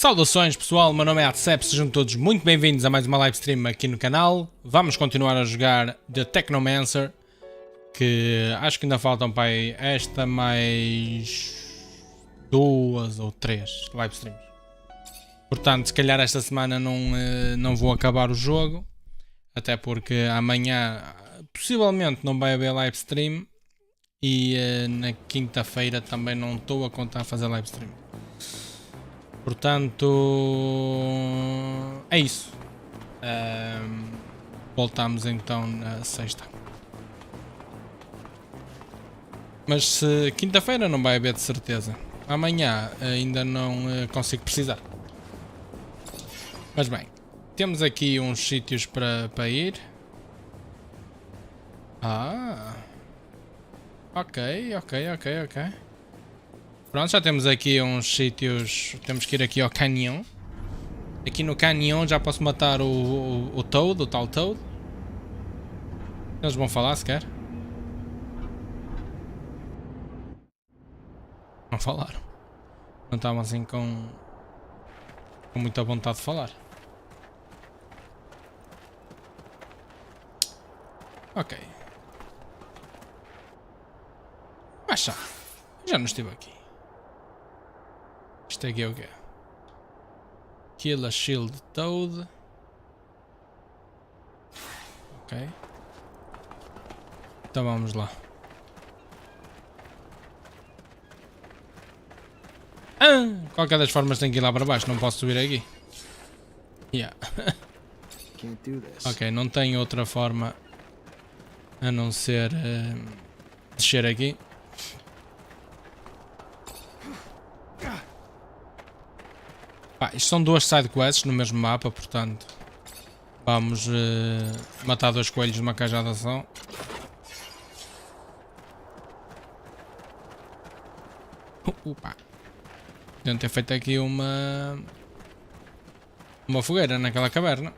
Saudações pessoal, meu nome é Atecep, sejam todos muito bem-vindos a mais uma live stream aqui no canal. Vamos continuar a jogar The Technomancer, que acho que ainda faltam para aí esta mais 2 ou 3 live streams. Portanto, se calhar esta semana não vou acabar o jogo, até porque amanhã possivelmente não vai haver live stream e na quinta-feira também não estou a contar fazer live stream. Portanto, é isso. Voltamos então na sexta. Mas se quinta-feira não vai haver de certeza. Amanhã ainda não consigo precisar. Mas bem, temos aqui uns sítios para ir. Ok. Pronto, já temos aqui uns sítios. Temos que ir aqui ao canhão. Aqui no canhão já posso matar o Toad, o tal Toad. Eles vão falar sequer? Não falaram. Não estavam assim com muita vontade de falar. Ok. Mas já não estive aqui. Isto aqui é o quê? Kill a Shield Toad. Ok. Então vamos lá. Qualquer das formas tem que ir lá para baixo, não posso subir aqui. Yeah. Ok, não tem outra forma a não ser descer aqui. Isto são duas sidequests no mesmo mapa, portanto vamos matar dois coelhos numa cajada só. Opa. Deviam ter feito aqui uma fogueira naquela caverna.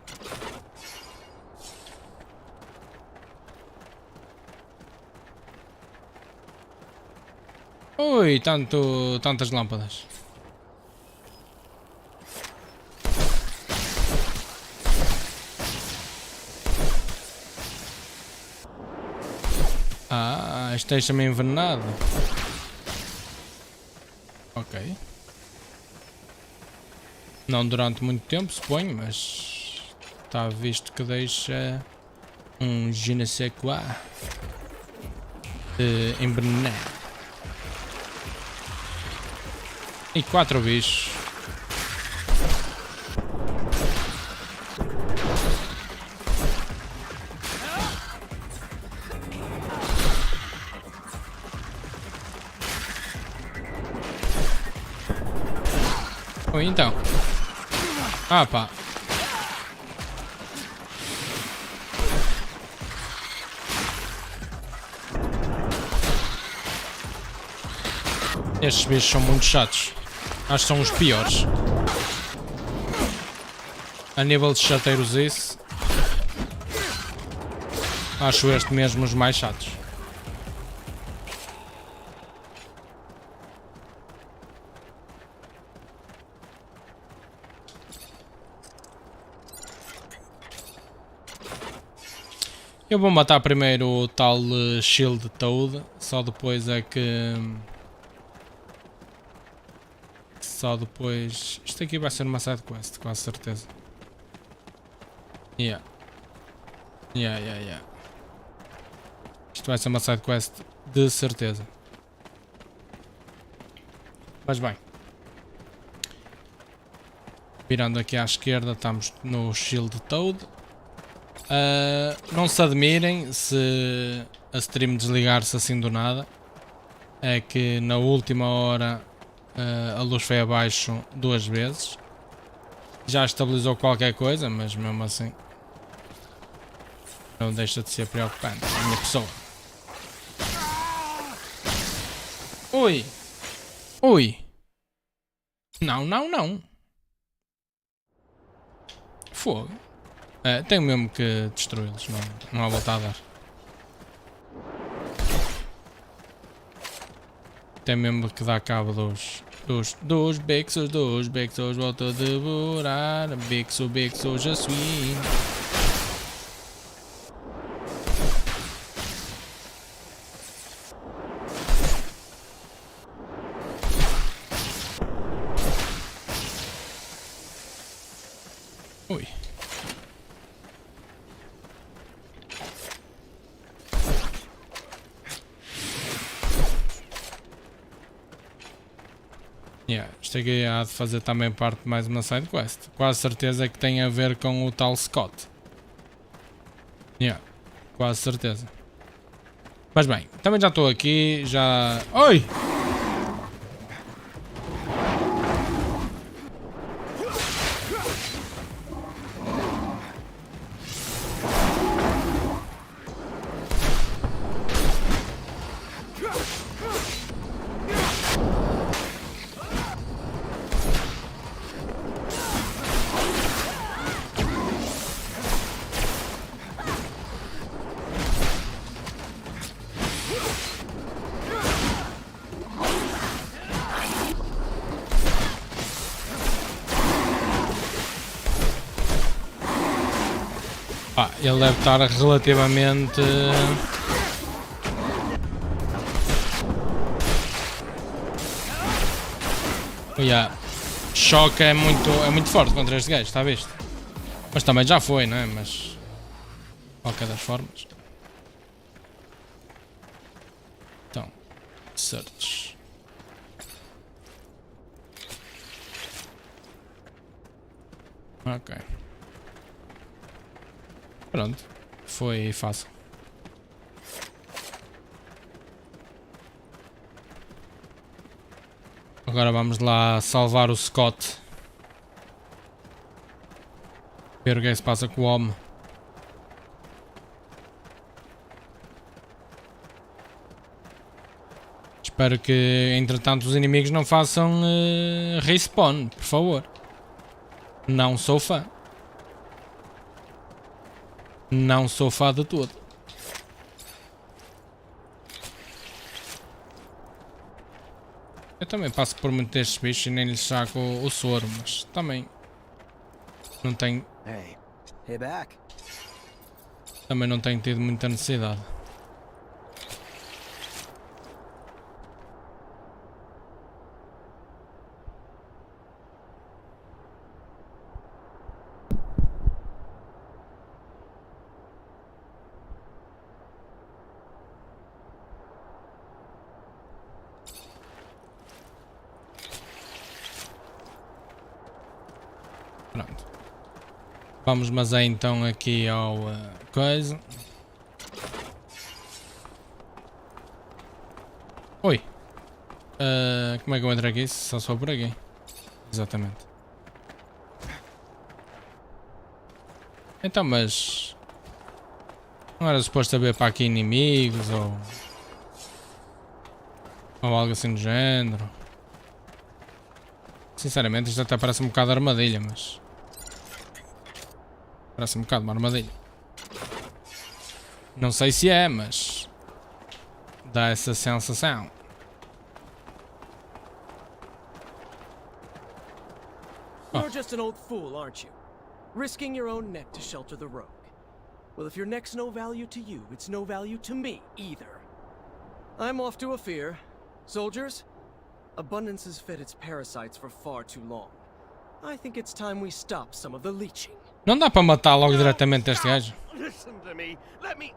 Ui, tantas lâmpadas. Isto deixa-me envenenado. Ok. Não durante muito tempo, suponho, mas está visto que deixa um je ne sais quoi envenenado. E 4 bichos. Oi, então. Pá. Estes bichos são muito chatos. Acho que são os piores. A nível de chateiros isso. Acho este mesmo os mais chatos. Eu vou matar primeiro o tal Shield Toad, só depois é que... Só depois... Isto aqui vai ser uma side quest, quase certeza. Yeah. Isto vai ser uma side quest de certeza. Mas bem. Virando aqui à esquerda estamos no Shield Toad. Não se admirem se a stream desligar-se assim do nada. É que na última hora a luz foi abaixo 2 vezes. Já estabilizou qualquer coisa, mas mesmo assim não deixa de ser preocupante a minha pessoa. Ui. Não. Fogo. Tenho mesmo que destruí-los, não há volta a dar. Tem mesmo que dar cabo dos Bixos, volto a devorar, Bixo, já suí. Ui. Isto aqui há de fazer também parte de mais uma side quest. Quase certeza que tem a ver com o tal Scott. Quase certeza. Mas bem, também já estou aqui, já... Oi! Ele deve estar relativamente... Choque é muito forte contra este gajo, está visto? Mas também já foi, não é? Mas... de qualquer das formas... Então... Search... Ok. Pronto, foi fácil. Agora vamos lá salvar o Scott. Ver o que é que se passa com o homem. Espero que entretanto os inimigos não façam respawn, por favor. Não sou fã. Não sou fã de todo. Eu também passo por muito destes bichos e nem lhes saco o soro, mas também não tenho. Também não tenho tido muita necessidade. Pronto. Vamos, mas é então aqui ao coisa. Oi. Como é que eu entro aqui? Só sou por aqui. Exatamente. Então, mas... não era suposto haver para aqui inimigos ou algo assim do género. Sinceramente isto até parece um bocado armadilha, mas... parece um bocado uma armadilha. Não sei se é, mas... dá essa sensação. You're just an old fool, aren't you? Risking your own neck to shelter the rogue. Well, if your neck's no value to you, it's no value to me either. I'm off to a fear. Soldiers, abundance has fed its parasites for far too long. I think it's time we stop some of the leeching. Não dá para matar logo diretamente este gajo. Listen to me. Let me.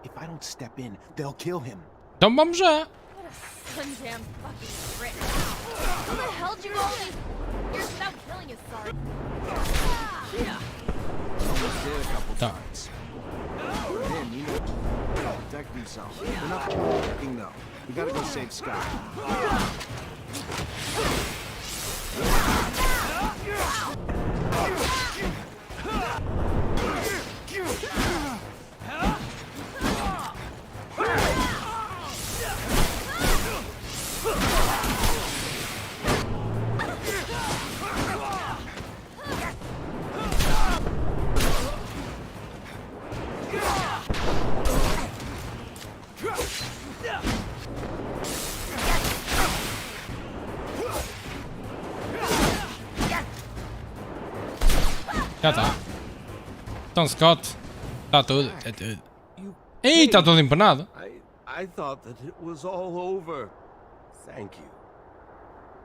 If I don't step in, they'll kill him. Então vamos já. What a sundamn fucking trick. How the hell did you go all these years without killing his son? Almost did a couple Tá. times. Man, you know, protect themselves. They're not protecting though. We gotta go save Scott. Já está. Então, Scott. Está tudo. Está tudo. You Ih, está todo empanado. I thought that it was all over. Thank you.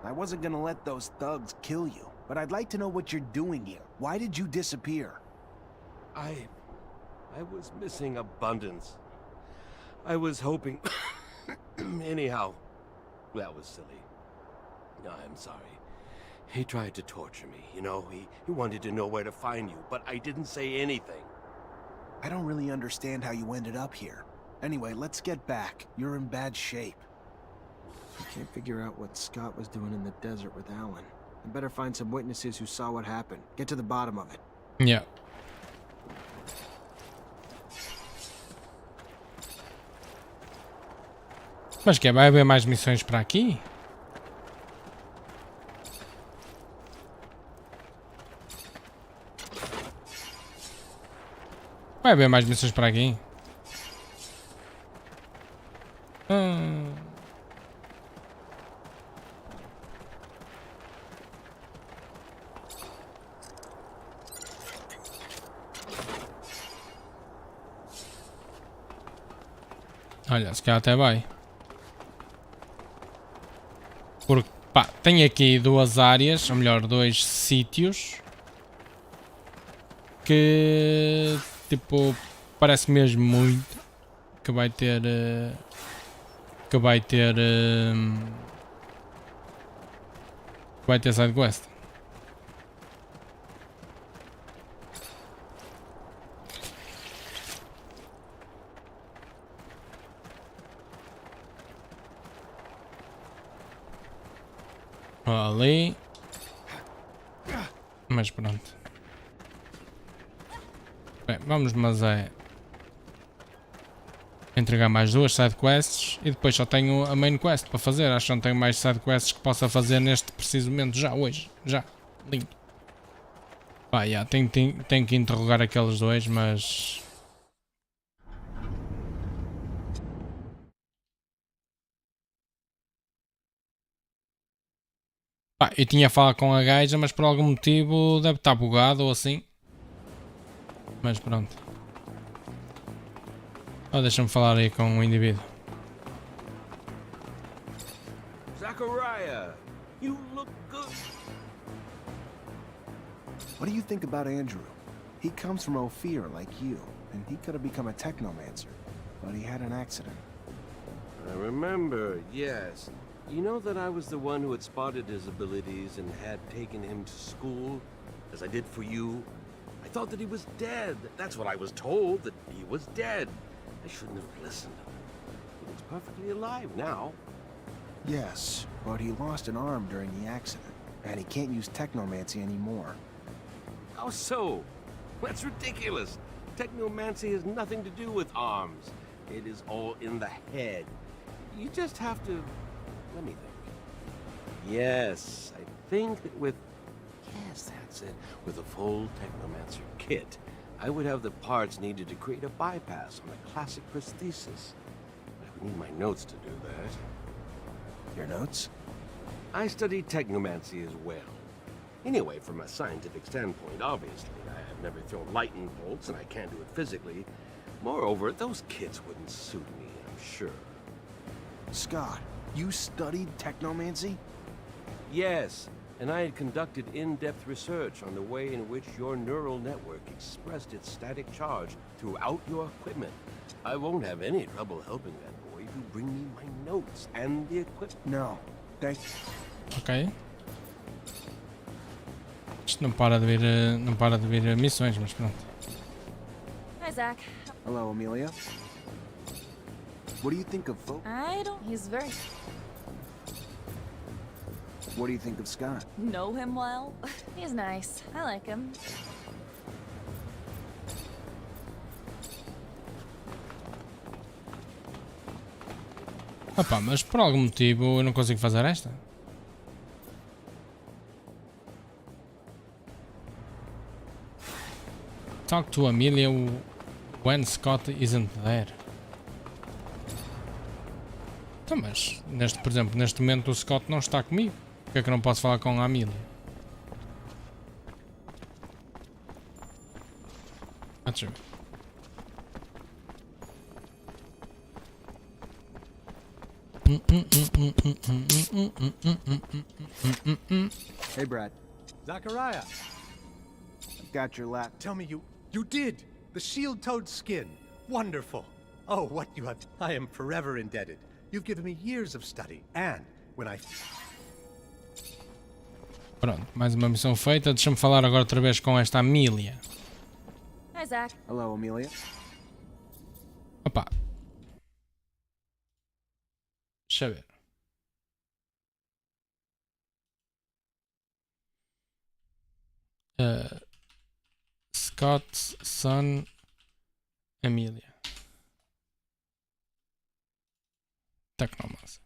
I wasn't gonna let those thugs kill you, but I'd like to know what you're doing here. Why did you disappear? I was missing abundance. I was hoping... Anyhow, that was silly. I'm sorry. He tried to torture me, you know? He wanted to know where to find you, but I didn't say anything. I don't really understand how you ended up here. Anyway, let's get back. You're in bad shape. I can't figure out what Scott was doing in the desert with Alan. I better find some witnesses who saw what happened. Get to the bottom of it. Yeah. Mas que vai haver mais missões para aqui? Vai haver mais missões para aqui? Olha, se calhar até vai. Porque, pá, tem aqui duas áreas, ou melhor, dois sítios que, tipo, parece mesmo muito que vai ter side quest. Ali. Mas pronto. Bem, vamos, mas é entregar mais duas side quests e depois só tenho a main quest para fazer. Acho que não tenho mais side quests que possa fazer neste preciso momento, já hoje. Já. Lindo. Pá, yeah, tenho que interrogar aqueles dois, mas... Pá, eu tinha falado com a gaja, mas por algum motivo deve estar bugado ou assim. Mas pronto. Oh, deixa-me falar aí com o indivíduo. Zachariah, you look good. What do you think about Andrew? He comes from Ophir like you, and he could have become a Technomancer, but he had an accident. I remember, yes. You know that I was the one who had spotted his abilities and had taken him to school, as I did for you? I thought that he was dead. That's what I was told, that he was dead. I shouldn't have listened. He looks perfectly alive now. Yes, but he lost an arm during the accident, and he can't use Technomancy anymore. How so? That's ridiculous. Technomancy has nothing to do with arms. It is all in the head. You just have to... Let me think. Yes, I think that with... Yes, that's it. With a full Technomancer kit, I would have the parts needed to create a bypass on a classic prosthesis. I would need my notes to do that. Your notes? I studied Technomancy as well. Anyway, from a scientific standpoint, obviously, I have never thrown lightning bolts and I can't do it physically. Moreover, those kits wouldn't suit me, I'm sure. Scott, you studied Technomancy? Yes, and I had conducted in-depth research on the way in which your neural network expressed its static charge throughout your equipment. I won't have any trouble helping that boy if you bring me my notes and the equipment. No, thank Ok. Isto não para de vir missões, mas pronto. Hi, Zach. Hello, Amelia. What do you think of Folk? I don't... He's very... What do you think of Scott? Know him well? He's nice. I like him. Opa, mas por algum motivo eu não consigo fazer esta. Talk to Amelia when Scott isn't there. Então, mas, por exemplo, neste momento o Scott não está comigo. Por que é que eu não posso falar com a Amelia? Deixa eu ver. Hey, Brad. Zachariah, I've got your lap. tell me you did! The shield-toed skin. Wonderful. Oh, what you have... I am forever indebted. You've given me years of study, and when I... Pronto, mais uma missão feita. Deixa-me falar agora outra vez com esta Amelia. Hi, Zach. Hello, Amelia. Opa. Deixa eu ver. Scott's son, Amelia. Technomancer.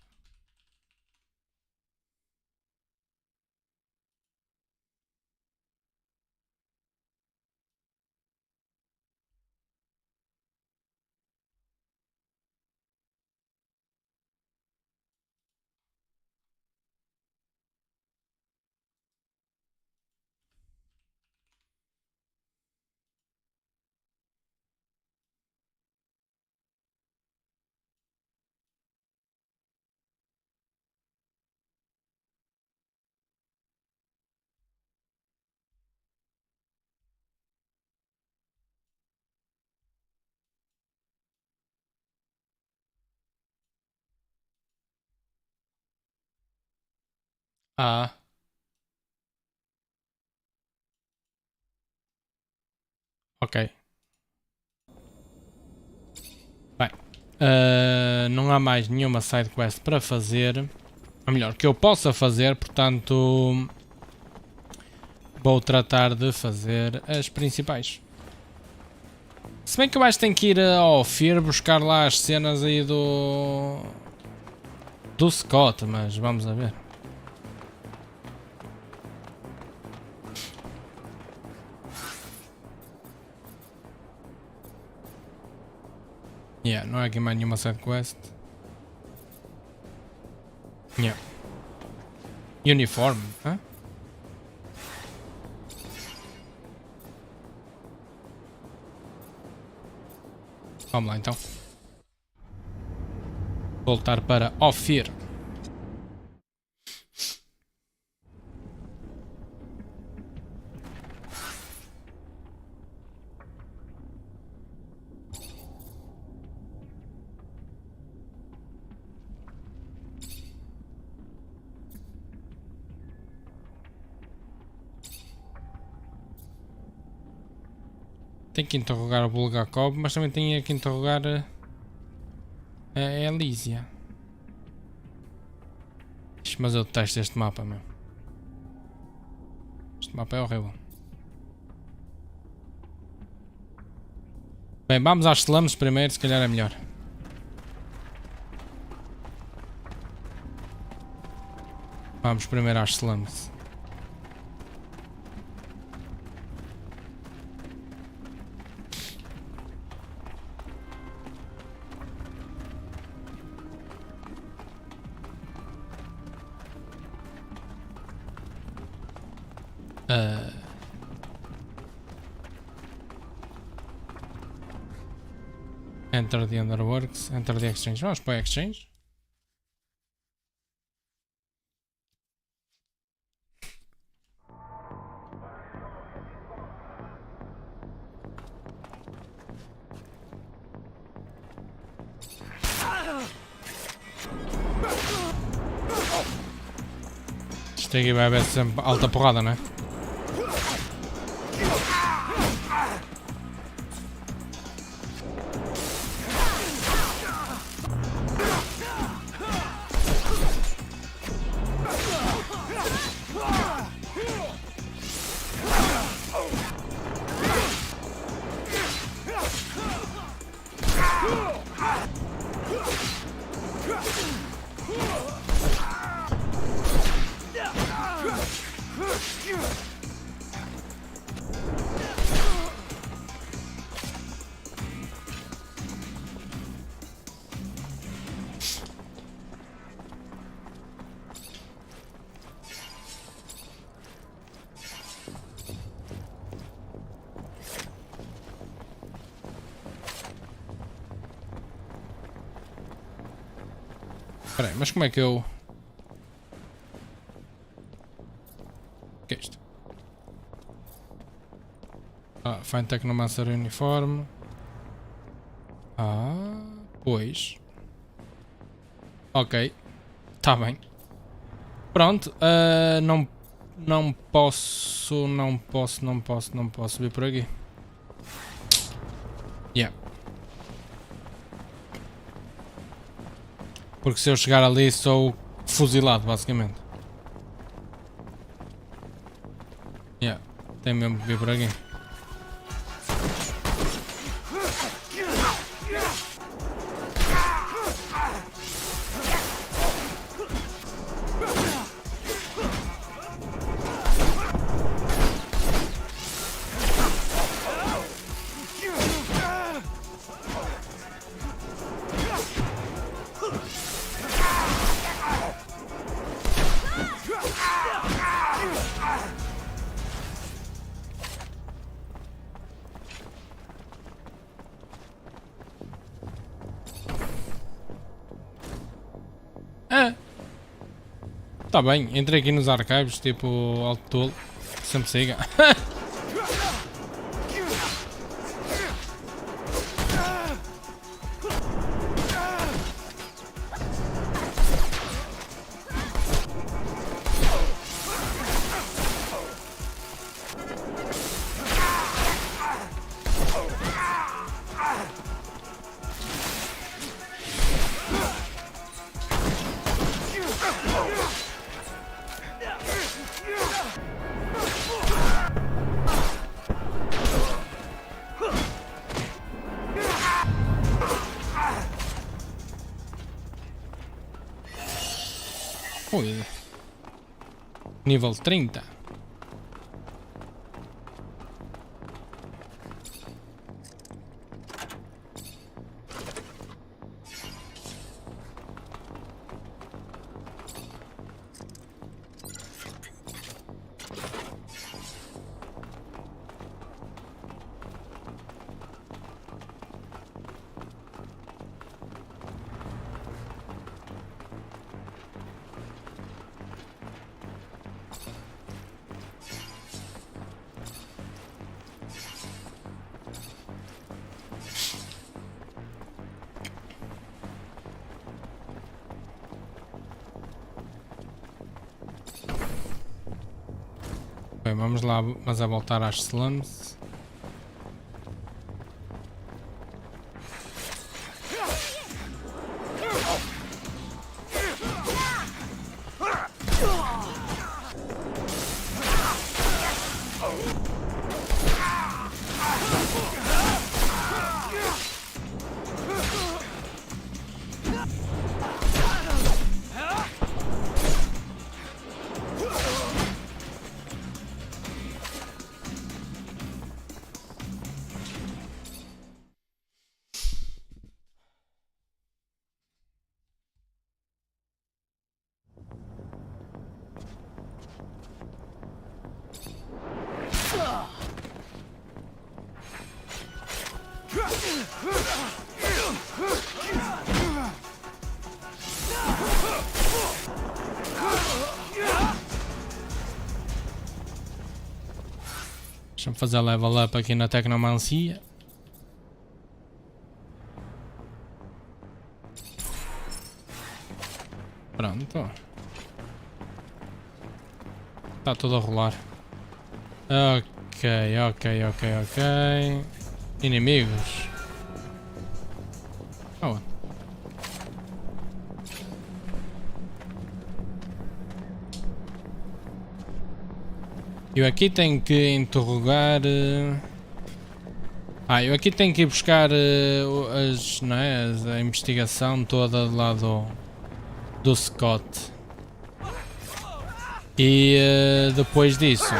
Ah. Ok. Bem. Não há mais nenhuma side quest para fazer. Ou melhor, que eu possa fazer, portanto... Vou tratar de fazer as principais. Se bem que eu acho que tenho que ir ao Fear buscar lá as cenas aí do Scott, mas vamos a ver. Yeah, não há aqui mais nenhuma side quest. Yeah. Uniforme, hã? Vamos lá então. Voltar para Ophir. Tenho que interrogar o Bulgakov, mas também tenho que interrogar a Elysia. Mas eu detesto este mapa, meu. Este mapa é horrível. Bem, vamos às slums primeiro, se calhar é melhor. Vamos primeiro às slums. Enter the Underworks, enter the Exchange. Vamos para o Exchange. Isto aqui vai haver sempre alta porrada, não é? Espera aí, mas como é que eu... O que é isto? Ah, Find Technomancer uniforme. Ah, pois. Ok. Tá bem. Pronto. Não posso vir por aqui. Yeah. Porque se eu chegar ali sou fuzilado, basicamente. Yeah. Tem mesmo que vir por aqui. Ah! Tá bem, entrei aqui nos archives, tipo, alto tolo. Sempre siga. Ui. Nível 30. Bem, vamos lá, mas a voltar às slums. Deixa-me fazer level up aqui na Technomancer. Pronto. Está tudo a rolar. Ok. Inimigos. Oh. Eu aqui tenho que interrogar... eu aqui tenho que ir buscar não é, a investigação toda do lado do Scott. E depois disso...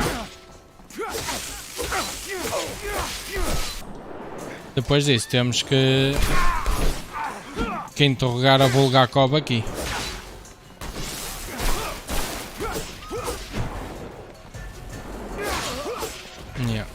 temos que interrogar a Bulgakov aqui. Yeah.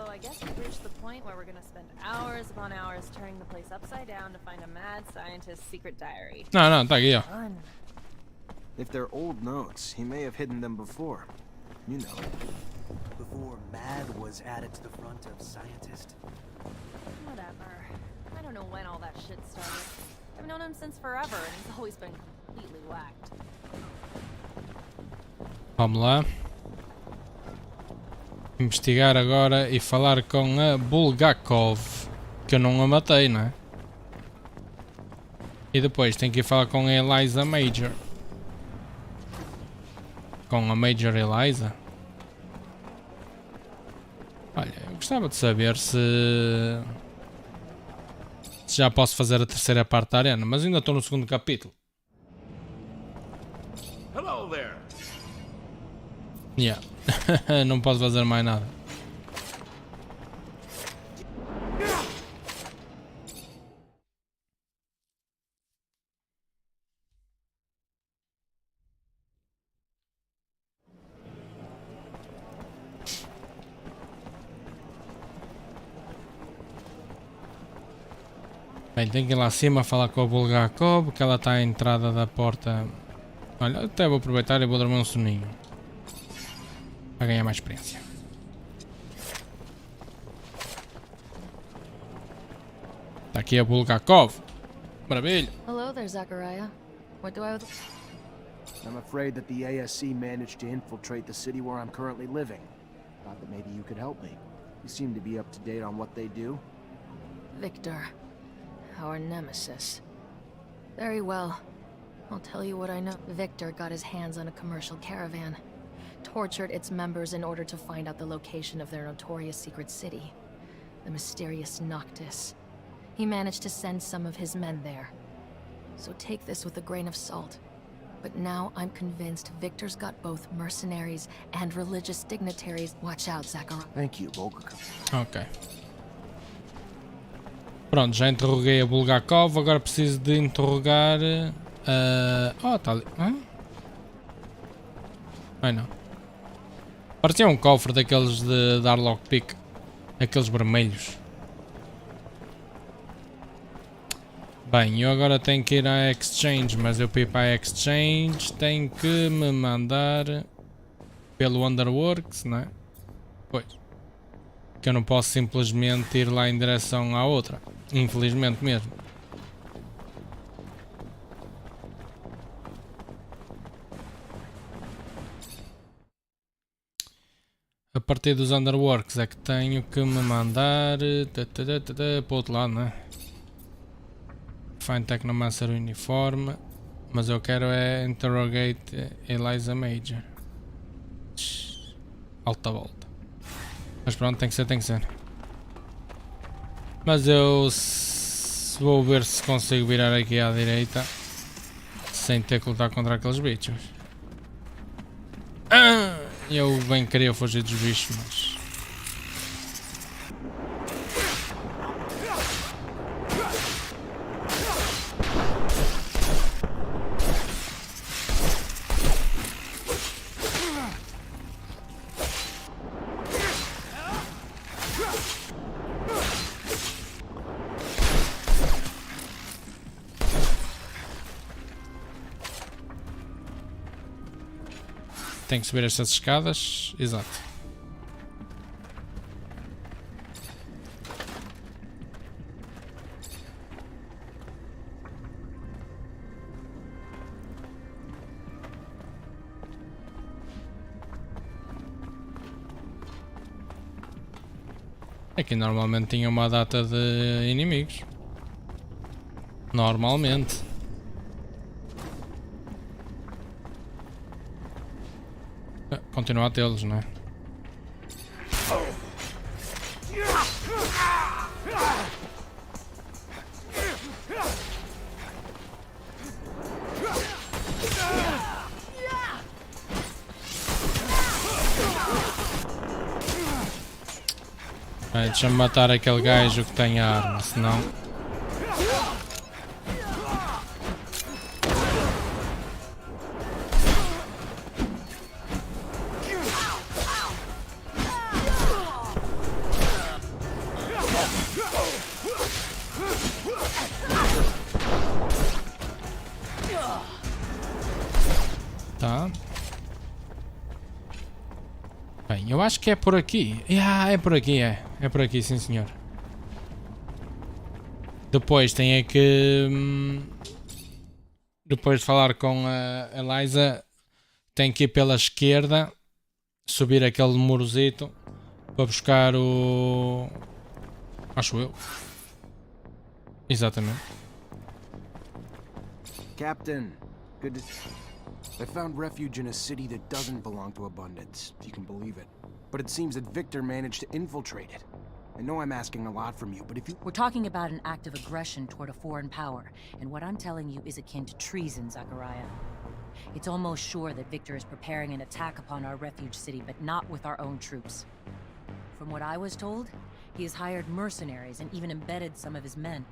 I guess we've reached the point where we're gonna spend hours upon hours turning the place upside down to find a mad scientist's secret diary. Não, tá aqui, ó. Fun. If they're old notes, he may have hidden them before. You know. Before Mad was added to the front of Scientist. Whatever. I don't know when all that shit started. I've known him since forever, and he's always been completely whacked. Vamos lá. Investigar agora e falar com a Bulgakov. Que eu não a matei, não é? E depois tem que ir falar com a Eliza Major. Com a Major Eliza. Olha, eu gostava de saber se já posso fazer a terceira parte da arena, mas ainda estou no segundo capítulo. Hello there. Yeah. Não posso fazer mais nada. Bem, tenho que ir lá acima falar com a Bulgakov, que ela está à entrada da porta. Olha, até vou aproveitar e vou dormir um soninho. Para ganhar mais experiência. Está aqui a Bulgakov. Maravilha. Hello there, Zachariah. What do I... I'm afraid that the ASC managed to infiltrate the city where I'm currently living. Thought that maybe you could help me. You seem to be up to date on what they do. Victor, our nemesis. Very well. I'll tell you what I know. Victor got his hands on a commercial caravan, tortured its members in order to find out the location of their notorious secret city, the mysterious Noctis. He managed to send some of his men there. So take this with a grain of salt. But now I'm convinced Victor's got both mercenaries and religious dignitaries. Watch out, Zachariah. Thank you, Bulgakov. Ok. Pronto, já interroguei a Bulgakov, agora preciso de interrogar... Oh, está ali. Ai não. Parecia um cofre daqueles de dar lockpick. Aqueles vermelhos. Bem, eu agora tenho que ir à Exchange, mas eu para ir para a Exchange tenho que me mandar pelo Underworks, não é? Pois. Que eu não posso simplesmente ir lá em direção à outra. Infelizmente mesmo. A partir dos Underworks é que tenho que me mandar para o outro lado, não é? Find Technomancer uniforme. Mas eu quero é interrogate Eliza Major. Alta volta. Mas pronto, tem que ser. Mas eu vou ver se consigo virar aqui à direita sem ter que lutar contra aqueles bichos. Eu bem queria fugir dos bichos, mas... Tenho que subir estas escadas, exato. Aqui normalmente tinha uma data de inimigos. Normalmente. Continua a tê-los, não é? Deixa-me matar aquele gajo que tem a arma, senão... eu acho que é por aqui. É por aqui, é por aqui, sim senhor. Depois tem é que... depois de falar com a Eliza, tem que ir pela esquerda, subir aquele murozito para buscar o... acho eu. Exatamente. Captain, good to... I found refuge in a city that doesn't belong to Abundance, if you can believe it. But it seems that Victor managed to infiltrate it. I know I'm asking a lot from you, but if you... We're talking about an act of aggression toward a foreign power, and what I'm telling you is akin to treason, Zachariah. It's almost sure that Victor is preparing an attack upon our refuge city, but not with our own troops. From what I was told, he has hired mercenaries and even embedded some of his men.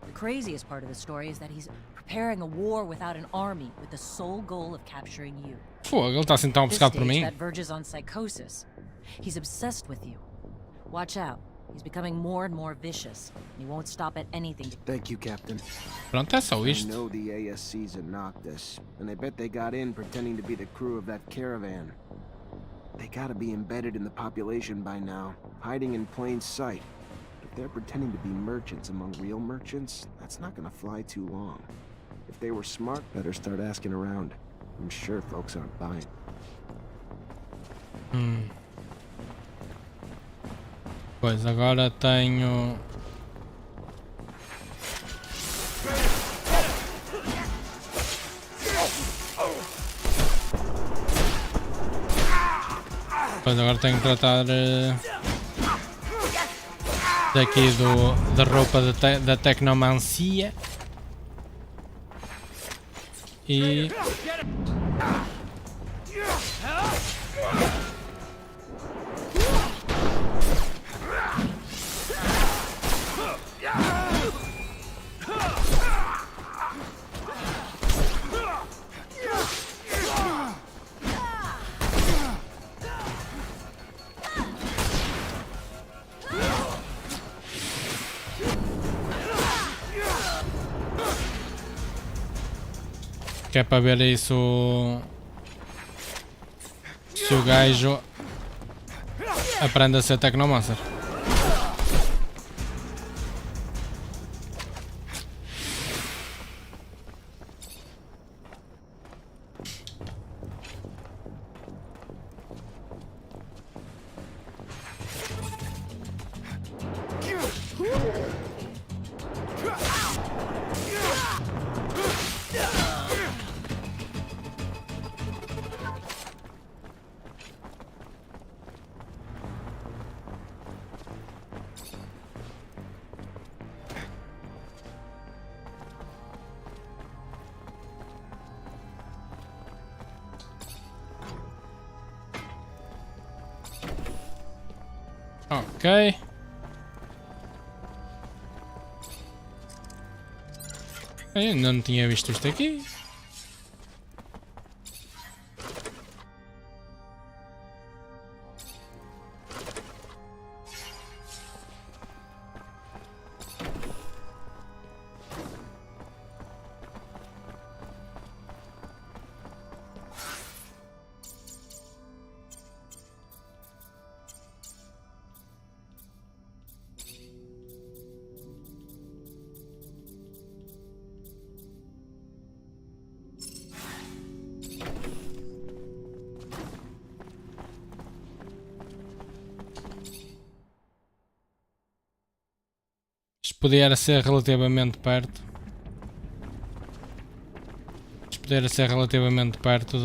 The craziest part of the story is that he's preparing a war without an army, with the sole goal of capturing you. Fogo, ele está assim tão obcecado por mim. That verges on psychosis. He's obsessed with you. Watch out. He's becoming more and more vicious. He won't stop at anything. Thank you, Captain. Pronto, é só I isto. know the ASC's in Noctis, and I bet they got in pretending to be the crew of that caravan. They gotta be embedded in the population by now, hiding in plain sight. If they're pretending to be merchants among real merchants, that's not gonna fly too long. If they were smart, better start asking around. I'm sure folks aren't buying. Pois, agora tenho... pois, agora tenho que tratar daqui da roupa da Technomancer. E... que é para ver isso se o gajo aprende a ser Technomancer. Ok. Eu ainda não tinha visto isto aqui. Isto poderia ser relativamente perto. Isto poderia ser relativamente perto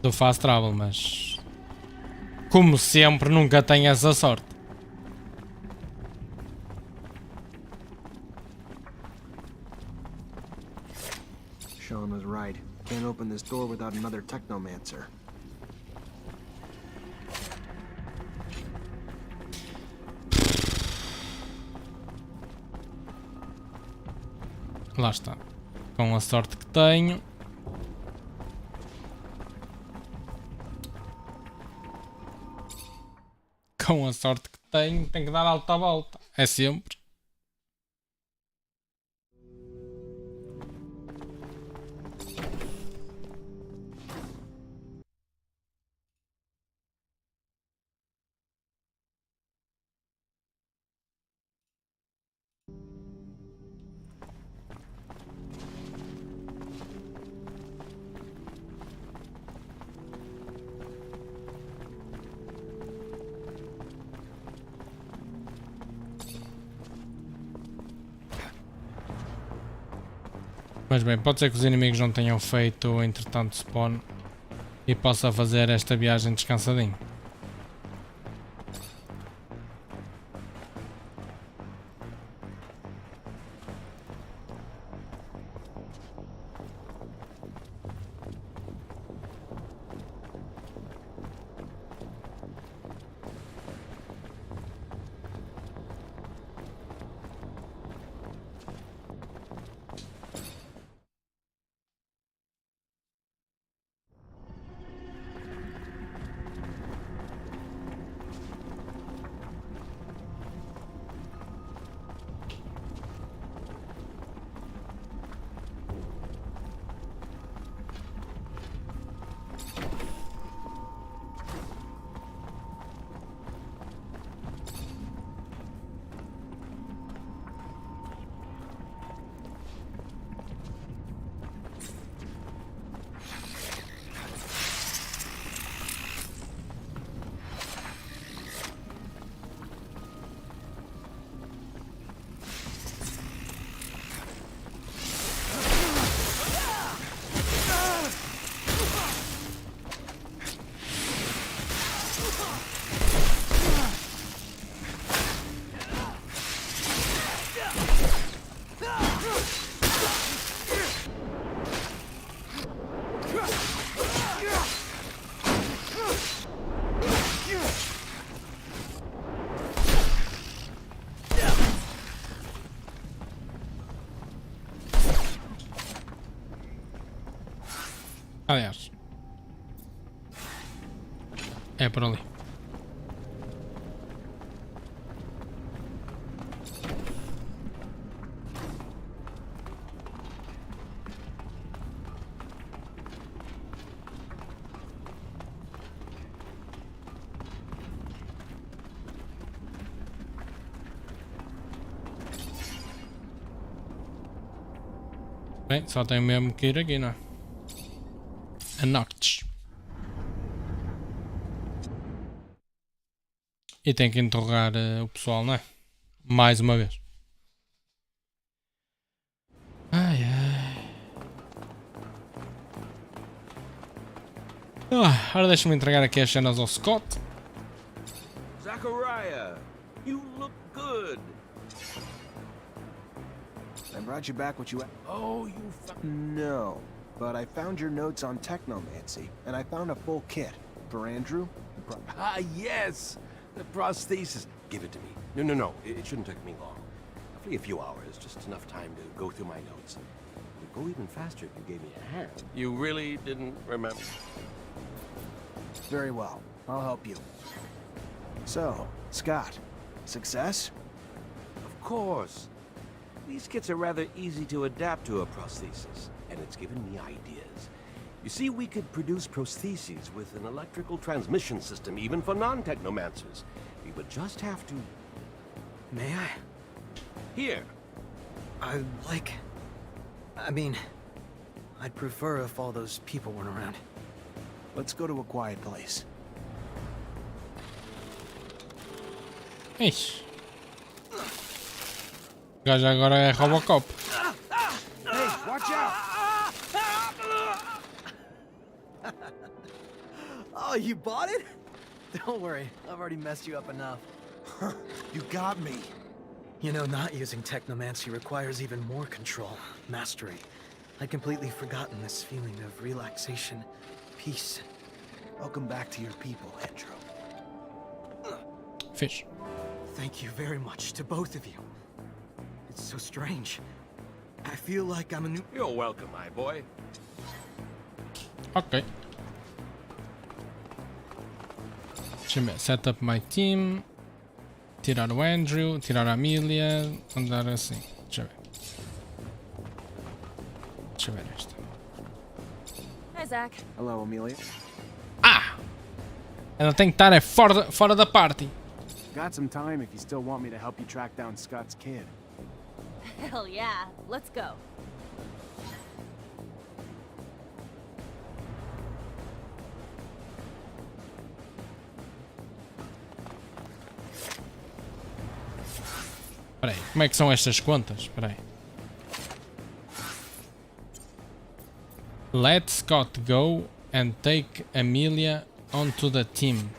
do fast travel, mas como sempre nunca tenho essa sorte. Sean was right. Can't open this door without another Technomancer. Lá está. Com a sorte que tenho. Com a sorte que tenho que dar alta volta. É sempre. Mas bem, pode ser que os inimigos não tenham feito entretanto spawn e possa fazer esta viagem descansadinho. Aliás, é por ali. Bem, só tenho mesmo que ir aqui, não é? A Noctis. E tem que interrogar o pessoal, não é? Mais uma vez. Ai ai. Agora deixa-me entregar aqui as cenas ao Scott. Zachariah, you look good. I brought you back what you... Oh, you No, but I found your notes on Technomancer, and I found a full kit. For Andrew? Ah, yes! The prosthesis. Give it to me. No. It shouldn't take me long. Roughly a few hours, just enough time to go through my notes. It would go even faster if you gave me a hand. You really didn't remember? Very well. I'll help you. So, Scott, success? Of course. These kits are rather easy to adapt to a prosthesis, and it's given me ideas. You see, we could produce prostheses with an electrical transmission system, even for non-technomancers. We would just have to... May I? Here. I'd prefer if all those people weren't around. Let's go to a quiet place. Ixi. O gajo agora é Robocop. Hey, watch out! Oh, you bought it? Don't worry, I've already messed you up enough. You got me. You know, not using Technomancer requires even more control, mastery. I'd completely forgotten this feeling of relaxation, peace. Welcome back to your people, Andrew. Fish. Thank you very much to both of you. It's so strange. I feel like I'm a new... You're welcome, my boy. Ok. Deixa-me ver. Set up my team. Tirar o Andrew. Tirar a Amelia. Andar assim. Deixa eu ver. Deixa eu ver esta. Hi, Zach. Hello, Amelia. Ah! Ela tem que estar fora da party. Got some time if you still want me to help you track down Scott's kid. Hell yeah. Let's go. Espera aí, como é que são estas contas? Espera aí. Let Scott go and take Amelia onto the team.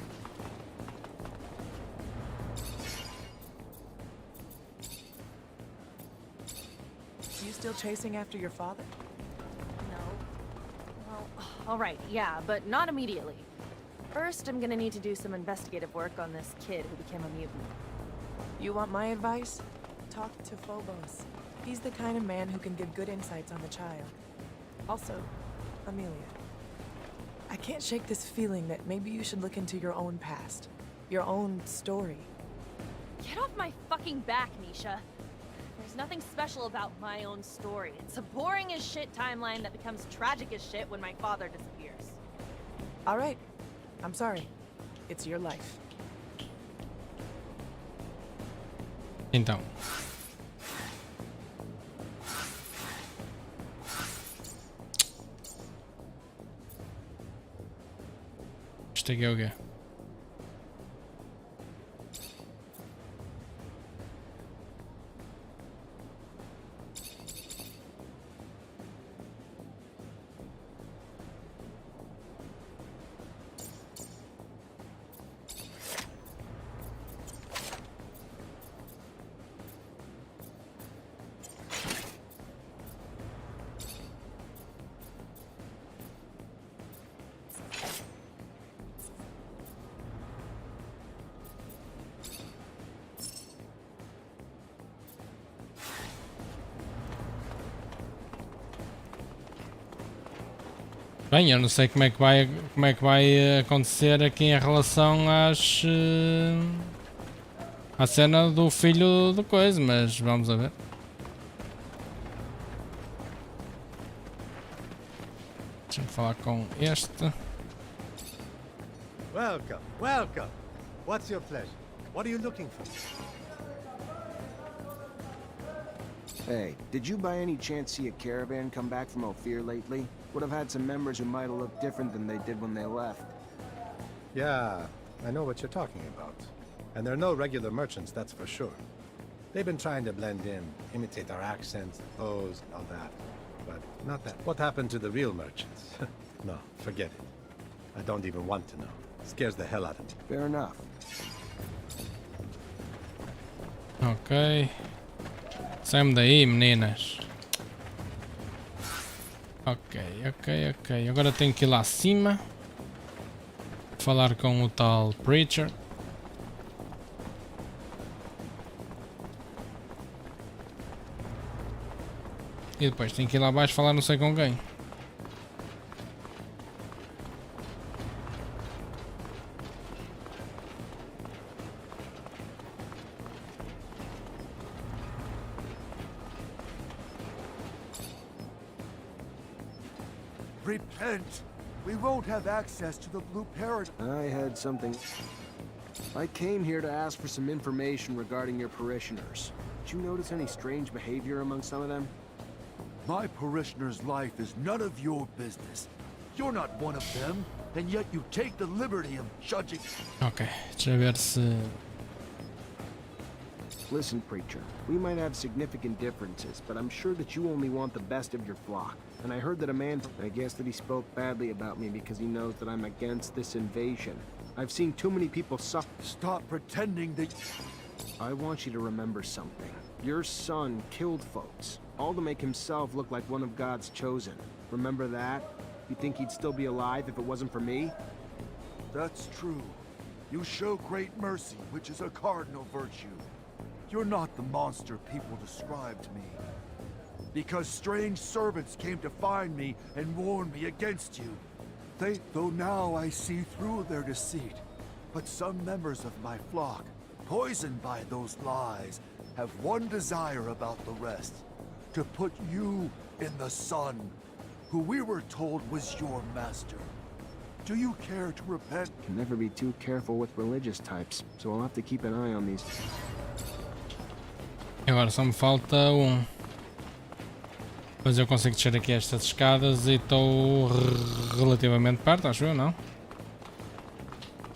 You still chasing after your father? No. Well, alright, yeah, but not immediately. First, I'm gonna need to do some investigative work on this kid who became a mutant. You want my advice? Talk to Phobos. He's the kind of man who can give good insights on the child. Also, Amelia. I can't shake this feeling that maybe you should look into your own past. Your own story. Get off my fucking back, Nisha. There's nothing special about my own story. It's a boring as shit timeline that becomes tragic as shit when my father disappears. Alright. I'm sorry. It's your life. Então. Isto aqui é o quê? Bem, eu não sei como é que vai acontecer aqui em relação à cena do filho do coisa, mas vamos a ver. Deixa-me falar com este. Welcome, welcome. What's your pleasure? What are you looking for? Hey, did you by any chance see a caravan come back from Ophir lately? Would have had some members who might have looked different than they did when they left. Yeah, I know what you're talking about. And they're no regular merchants, that's for sure. They've been trying to blend in, imitate our accents, pose, and all that. But not that. What happened to the real merchants? No, forget it. I don't even want to know. It scares the hell out of me. Fair enough. Ok. Saímos daí, meninas. Ok. Agora tenho que ir lá acima. Falar com o tal Preacher. E depois tenho que ir lá abaixo falar não sei com quem. Repent! We won't have access to the Blue Paradise. I had something. I came here to ask for some information regarding your parishioners. Did you notice any strange behavior among some of them? My parishioner's life is none of your business. You're not one of them, and yet you take the liberty of judging. Ok, deixa eu ver se... Listen, Preacher, we might have significant differences, but I'm sure that you only want the best of your flock. And I heard that a man, I guess that he spoke badly about me because he knows that I'm against this invasion. I've seen too many people suffer. Stop pretending that... I want you to remember something. Your son killed folks, all to make himself look like one of God's chosen. Remember that? You think he'd still be alive if it wasn't for me? That's true. You show great mercy, which is a cardinal virtue. You're not the monster people described me. Because strange servants came to find me and warn me against you. Though now I see through their deceit. But some members of my flock, poisoned by those lies, have one desire about the rest. To put you in the sun, who we were told was your master. Do you care to repent? Can never be too careful with religious types, so I'll have to keep an eye on these. Agora só me falta um. Mas eu consigo descer aqui estas escadas e estou relativamente perto, acho eu, não?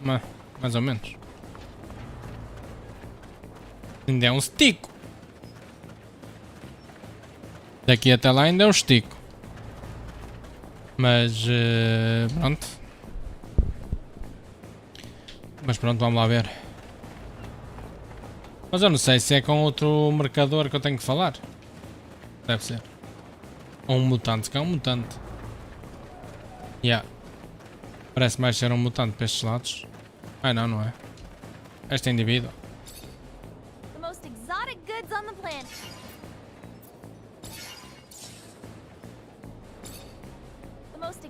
Mais ou menos. Ainda é um estico. Daqui até lá ainda é um estico. Mas pronto. Mas pronto, vamos lá ver. Mas eu não sei se é com outro mercador que eu tenho que falar. Deve ser. Ou um mutante, que é um mutante. Yeah. Parece mais ser um mutante para estes lados. Ah não, não é. Este indivíduo. The most exotic goods on the planet. The most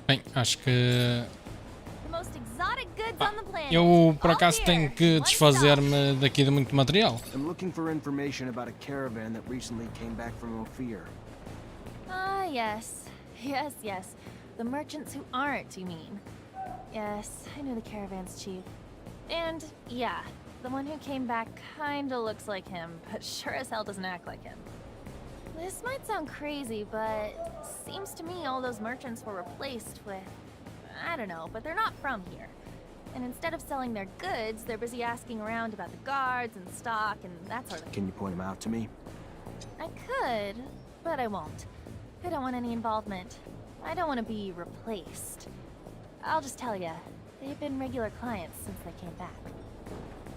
Bem, acho que the most exotic goods on the planet. eu por All acaso here. tenho que One desfazer-me daqui de muito material. I'm looking for information about a caravan that recently came back from Ophir. Ah, yes. Yes, yes. The merchants who aren't, you mean? Yes, I know the caravan's chief. And, yeah, the one who came back kinda looks like him, but sure as hell doesn't act like him. This might sound crazy, but seems to me all those merchants were replaced with... I don't know, but they're not from here. And instead of selling their goods, they're busy asking around about the guards and stock and that sort of thing. Can you point them out to me? I could, but I won't. I don't want any involvement. I don't want to be replaced. I'll just tell ya, they've been regular clients since they came back.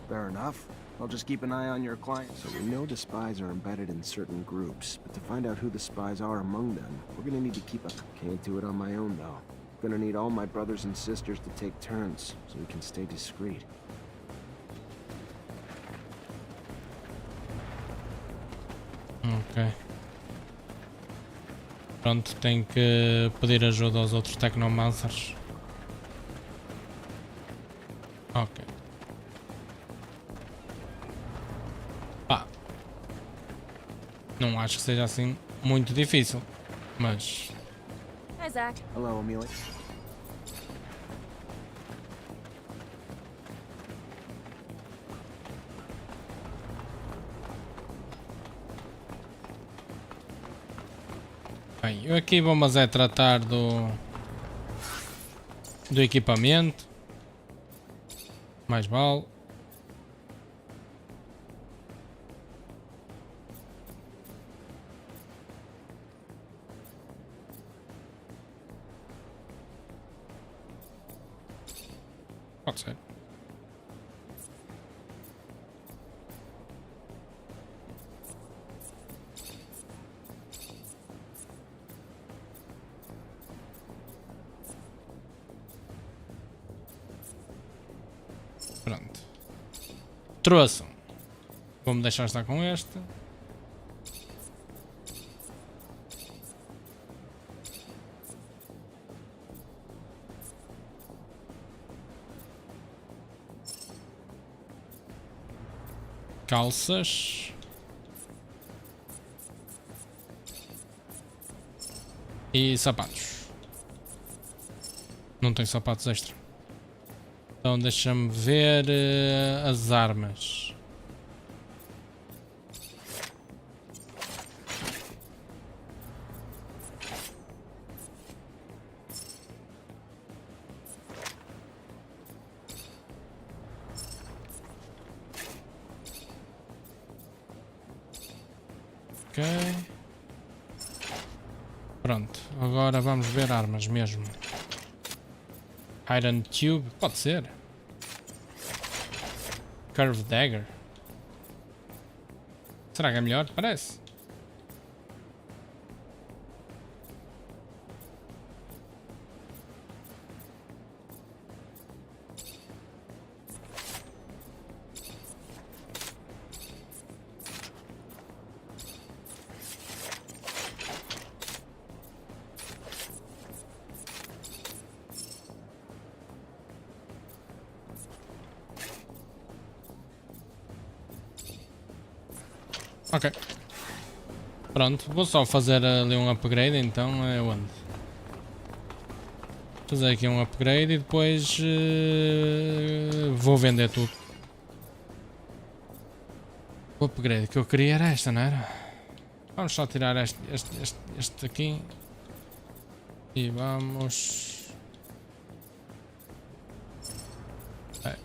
Fair enough. I'll just keep an eye on your clients. So we know the spies are embedded in certain groups, but to find out who the spies are among them, we're gonna need to keep a... Can't do it on my own, though. Gonna need all my brothers and sisters to take turns, so we can stay discreet. Ok. Pronto, tenho que pedir ajuda aos outros Technomancers. Ok. Pá. Não acho que seja assim muito difícil, mas... Hi, Zach. Hello, Amelia. Bem, eu aqui vou mas é tratar do equipamento. Mais vale. Pode ser. Pronto. Trouxe. Vou-me deixar estar com este. Calças. E sapatos. Não tenho sapatos extra. Então deixa-me ver as armas. Ok. Pronto, agora vamos ver armas mesmo. Iron Tube, pode ser. Curve Dagger. Será que é melhor? Parece. Ok. Pronto, vou só fazer ali um upgrade então, é onde? Fazer aqui um upgrade e depois vou vender tudo. O upgrade que eu queria era esta, não era? Vamos só tirar este aqui. E vamos...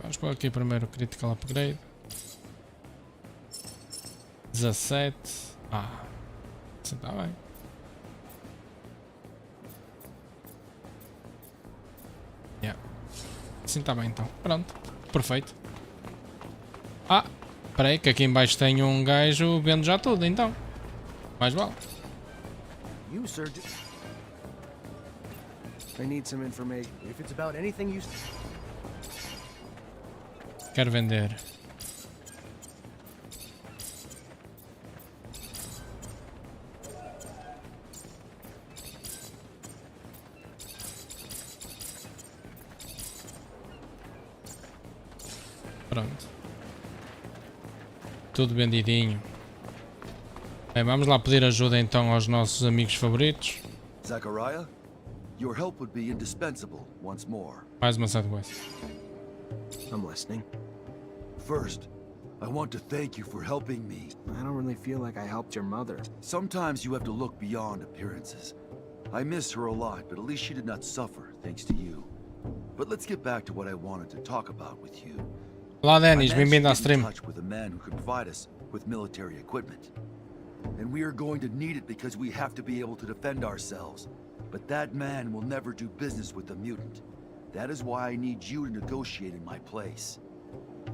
vamos pôr aqui primeiro o critical upgrade. 17. Assim está bem. Yeah. Assim está bem então. Pronto. Perfeito. Espera aí que aqui em baixo tem um gajo vendo já tudo então. Mais vale. You, sir. I need some information. If it's about anything you... Quero vender. Pronto. Tudo vendidinho. Bem, vamos lá pedir ajuda então aos nossos amigos favoritos. Zachariah, your help would be indispensable once more. Mais uma side quest. I'm listening. First, I want to thank you for helping me. I don't really feel like I helped your mother. Sometimes you have to look beyond appearances. I miss her a lot, but at least she did not suffer thanks to you. But let's get back to what I wanted to talk about with you. Olá Denis, I bem-vindo à managed to get in stream. touch with a man who could provide us with military equipment. And we are going to need it because we have to be able to defend ourselves. But that man will never do business with a mutant. That is why I need you to negotiate in my place.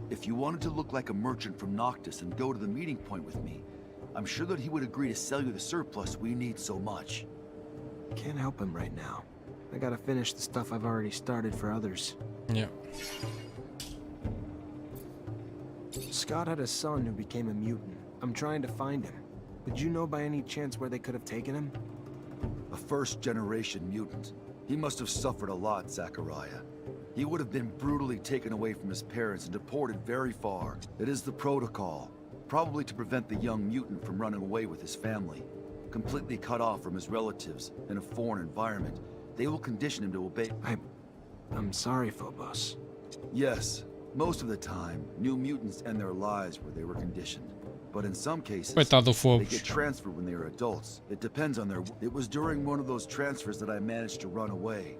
If you wanted to look like a merchant from Noctis and go to the meeting point with me, I'm sure that he would agree to sell you the surplus we need so much. Can't help him right now. I gotta finish the stuff I've already started for others. Yeah. Scott had a son who became a mutant. I'm trying to find him. Would you know by any chance where they could have taken him? A first-generation mutant. He must have suffered a lot, Zachariah. He would have been brutally taken away from his parents and deported very far. It is the protocol, probably to prevent the young mutant from running away with his family. Completely cut off from his relatives in a foreign environment, they will condition him to obey. I'm sorry, Phobos. Yes, most of the time, new mutants end their lives where they were conditioned. But in some cases, Coitado do they Phobos. get transferred when they are adults. It depends on their... It was during one of those transfers that I managed to run away.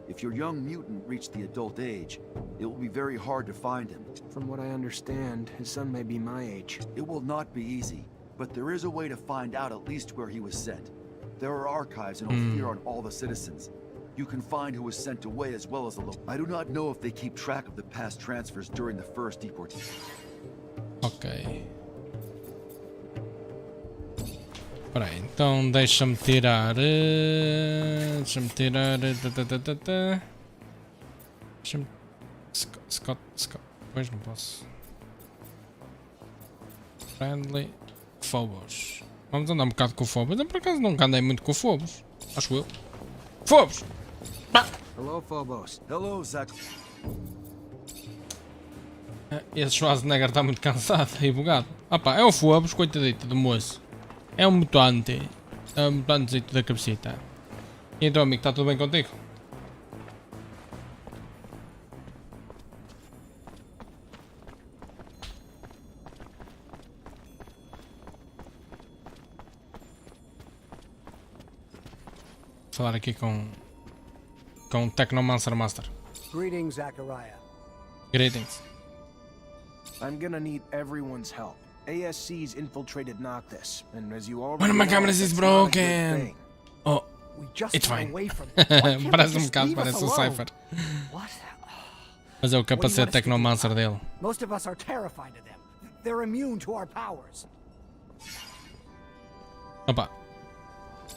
If your young mutant reached the adult age, it will be very hard to find him. From what I understand, his son may be my age. It will not be easy, but there is a way to find out at least where he was sent. There are archives in Ophir on all the citizens. You can find who was sent away as well as the local. I do not know if they keep track of the past transfers during the first deportation. Ok. Espera aí, então deixa-me tirar. Deixa-me tirar. Deixa-me. Scott. Pois não posso. Friendly. Phobos. Vamos andar um bocado com o Phobos. Eu por acaso nunca andei muito com o Phobos. Acho eu. Phobos! Hello, Phobos. Hello, Zach. Esse Schwarzenegger está muito cansado e bugado. Ah pá, é o Phobos, coitadito do moço. É um mutante. É um mutantezito da cabecita. E então, amigo, está tudo bem contigo? Vou falar aqui com o Technomancer Master. Greetings, Zachariah. Greetings. I'm gonna need everyone's help. ASC's infiltrated Noctis, and as you already One of my know, cameras is that's not a good broken. thing. Oh, We just it's got fine. away from. Why can't we Parece just bocado, leave us parece o alone? Cypher. What? Mas é o capacete Technomancer dele. Most of us are terrified of them. They're immune to our powers. Opa.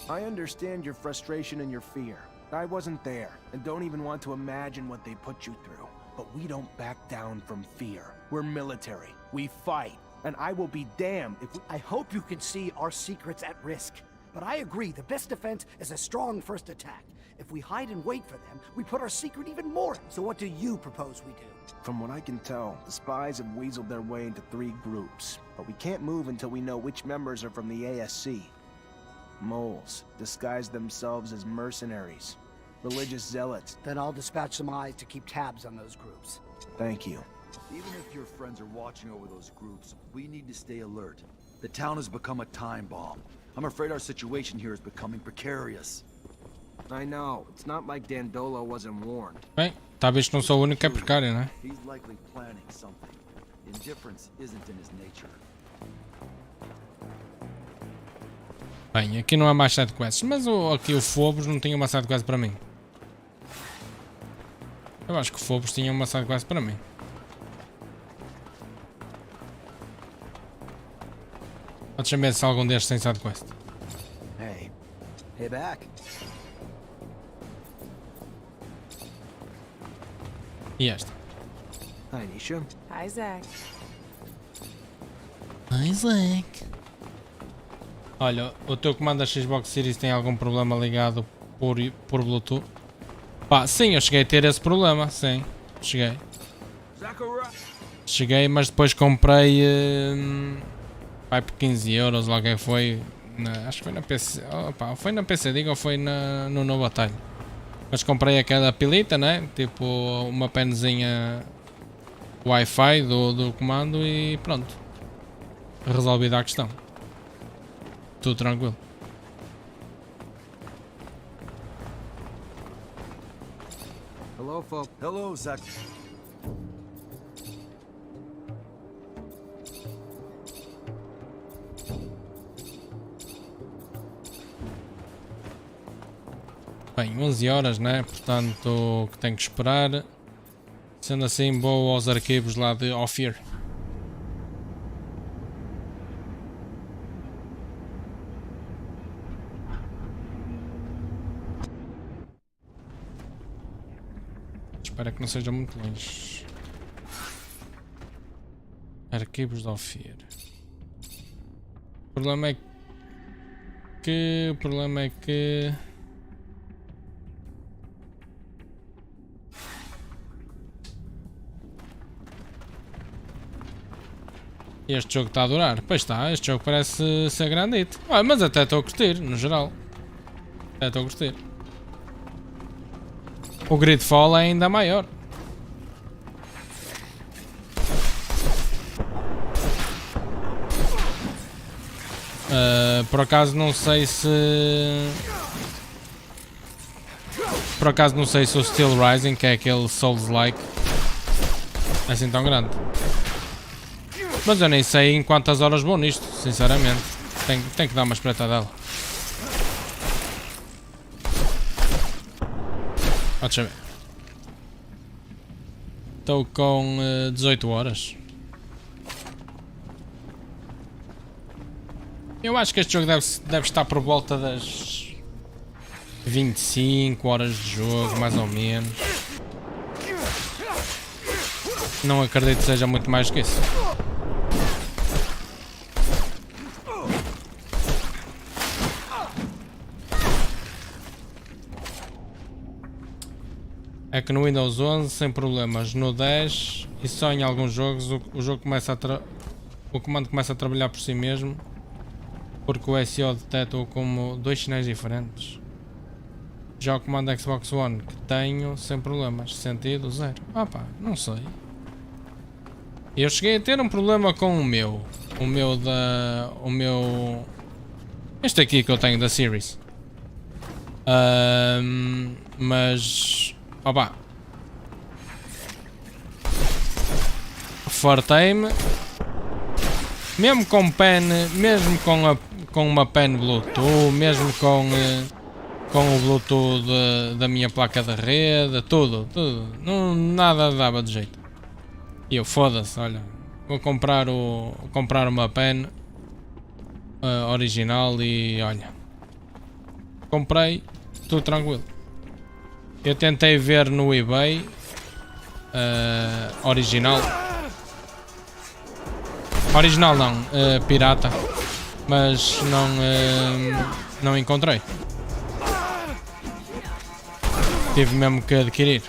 I understand your frustration and your fear. I wasn't there, and don't even want to imagine what they put you through. But we don't back down from fear. We're military. We fight. And I will be damned if we... I hope you can see our secrets at risk. But I agree, the best defense is a strong first attack. If we hide and wait for them, we put our secret even more. So what do you propose we do? From what I can tell, the spies have weaseled their way into 3 groups. But we can't move until we know which members are from the ASC. Moles, disguise themselves as mercenaries. Religious zealots. Then I'll dispatch some eyes to keep tabs on those groups. Thank you. Even if your friends are watching over those groups, we need to stay alert. The town has become a time bomb. I'm afraid our situation here is becoming precarious. I know. It's not like Dandolo wasn't warned. Bem, talvez não sou o único que é precário, né? He's likely planning something. Indifference isn't in his nature. Bem, aqui não há mais side quests, mas aqui o Phobos não tinha uma side quest para mim. Eu acho que o Phobos tinha uma side quest para mim. Deixa-me ver se algum destes tem side quest. Hey back. E esta? Hi, Nisha. Hi, Zach. Isaac. Olha, o teu comando da Xbox Series tem algum problema ligado por Bluetooth? Pá, sim, eu cheguei a ter esse problema, sim. Cheguei, mas depois comprei... vai por 15 euros, lá que foi... acho que foi na PC... Opa, foi na PC, digo, ou foi no novo atalho. Mas comprei aquela pilita, né? Tipo, uma penzinha Wi-Fi do comando e pronto. Resolvida a questão. Tudo tranquilo. Hello, folks. Hello, Zach. Bem, 11 horas, né? Portanto, o que tenho que esperar. Sendo assim, vou aos arquivos lá de Ophir. Espero que não seja muito longe. Arquivos de Ophir. O problema é que... Este jogo está a durar. Pois está, este jogo parece ser grandito. Mas até estou a curtir, no geral. Até estou a curtir. O Gridfall é ainda maior. Por acaso não sei se... Por acaso não sei se o Steel Rising, que é aquele Souls-like, é assim tão grande. Mas eu nem sei em quantas horas vou nisto, sinceramente. Tenho que dar uma espreitadela. Deixa eu ver. Estou com 18 horas. Eu acho que este jogo deve estar por volta das 25 horas de jogo, mais ou menos. Não acredito que seja muito mais que isso. É que no Windows 11 sem problemas, no 10 e só em alguns jogos o jogo começa o comando começa a trabalhar por si mesmo, porque o SEO detecta-o como 2 sinais diferentes. Já o comando Xbox One que tenho sem problemas, sentido zero. Pá, não sei. Eu cheguei a ter um problema com o meu este aqui que eu tenho da Series. Mas opa, fartei-me, mesmo com pen, mesmo com uma pen Bluetooth, mesmo com com o Bluetooth da minha placa de rede, tudo. Não, nada dava de jeito. E eu, foda-se, olha, vou comprar uma pen original e olha, comprei, tudo tranquilo. Eu tentei ver no eBay original não, pirata, mas não encontrei. Tive mesmo que adquirir.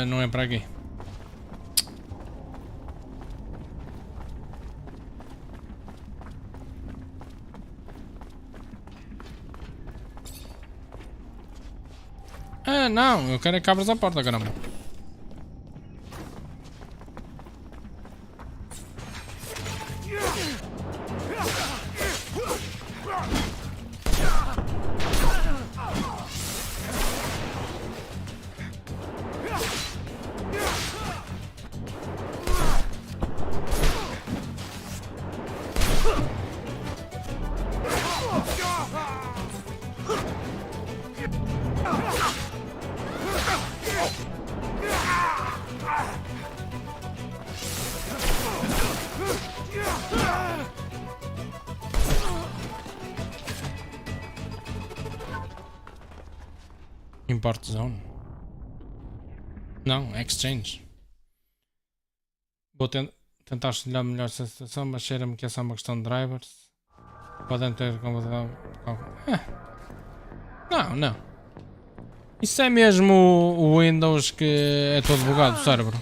Não é para aqui. Não, eu quero que abras a porta, caramba. Import zone. Não, exchange. Vou tentar escolher a melhor sensação, mas cheira-me que é só uma questão de drivers. Podem ter como... Não. Isso é mesmo o Windows que é todo bugado, o cérebro.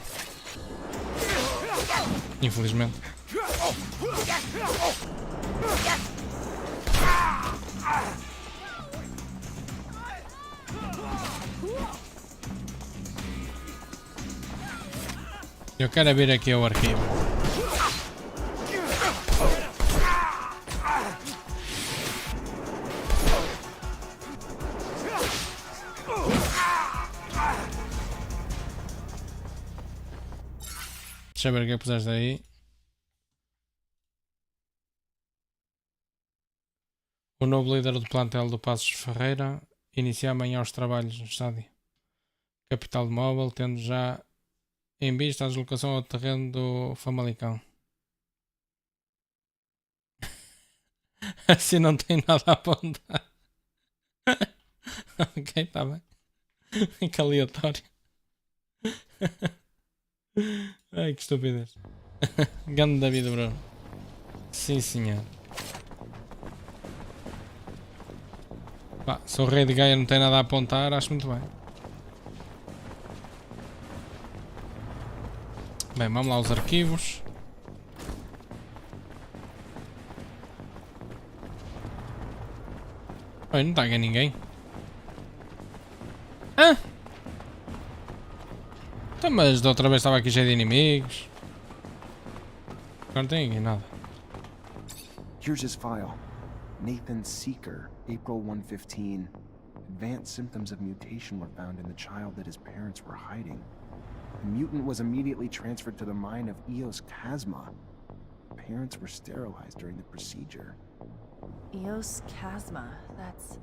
Infelizmente. Eu quero abrir aqui o arquivo. Deixa eu ver o que puseste aí. O novo líder do plantel do Passos Ferreira inicia amanhã os trabalhos no estádio Capital Móvel, tendo já em vista a deslocação ao terreno do Famalicão. Assim não tem nada a apontar. Ok, está bem. Que aleatório. Ai, que estupidez. Ganda da vida, Bruno. Sim, senhor. Pá, se o rei de Gaia não tem nada a apontar, acho muito bem. Bem, vamos lá aos arquivos. Oi, não está aqui ninguém. Então, mas da outra vez estava aqui cheio de inimigos. Agora não tem aqui nada. Here's his file. Nathan Seeker, April 115. Advanced symptoms of mutation were found in the child that his parents were hiding. The mutant was immediately transferred to the mine of Eos Chasma. Parents were sterilized during the procedure. Eos Chasma, that's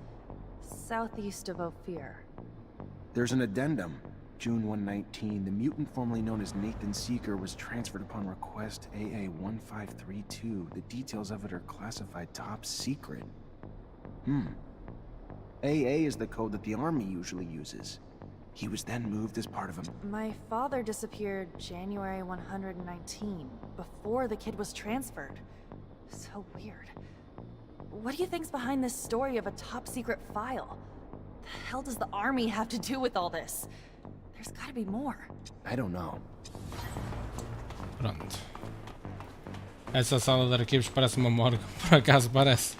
southeast of Ophir. There's an addendum. June 119, the mutant formerly known as Nathan Seeker was transferred upon request AA1532. The details of it are classified top secret. AA is the code that the Army usually uses. He was then moved as part of a... My father disappeared January 119, before the kid was transferred. So weird. what do you think's behind this story of a top secret file? The hell does the army have to do with all this? There's gotta be more. I don't know. Pronto. Essa sala de arquivos parece uma morgue, por acaso parece.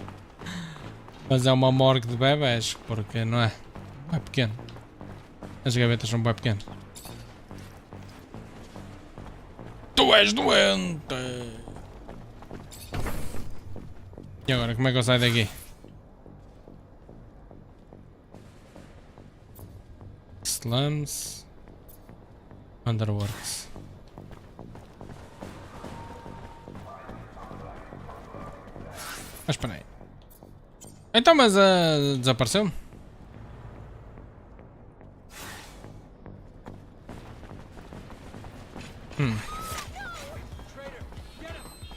Mas é uma morgue de bebés, porque não é? É pequeno. As gavetas são bem pequenas. Tu és doente! E agora, como é que eu saio daqui? Slums. Underworks. Mas espera aí. Então, mas desapareceu?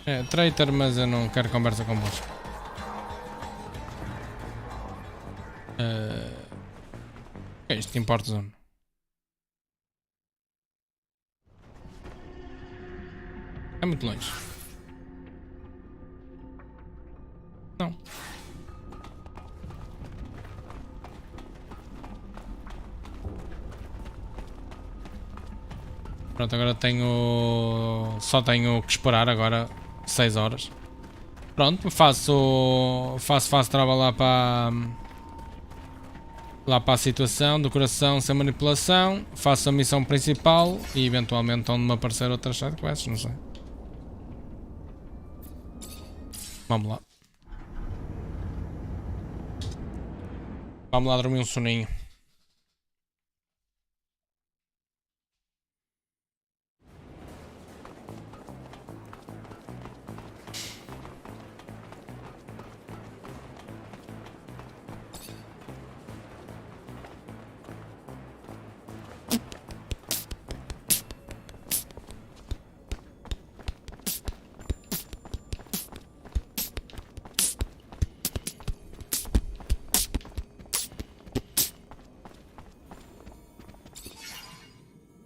É, traitor, mas eu não quero conversa convosco. O que é isto? Que importa, zone? É muito longe. Não. Pronto, agora tenho... Só tenho que esperar agora 6 horas. Pronto, faço trabalho lá para... Lá para a situação, decoração sem manipulação. Faço a missão principal e eventualmente onde me aparecer outras sidequests, não sei. Vamos lá. Vamos lá dormir um soninho.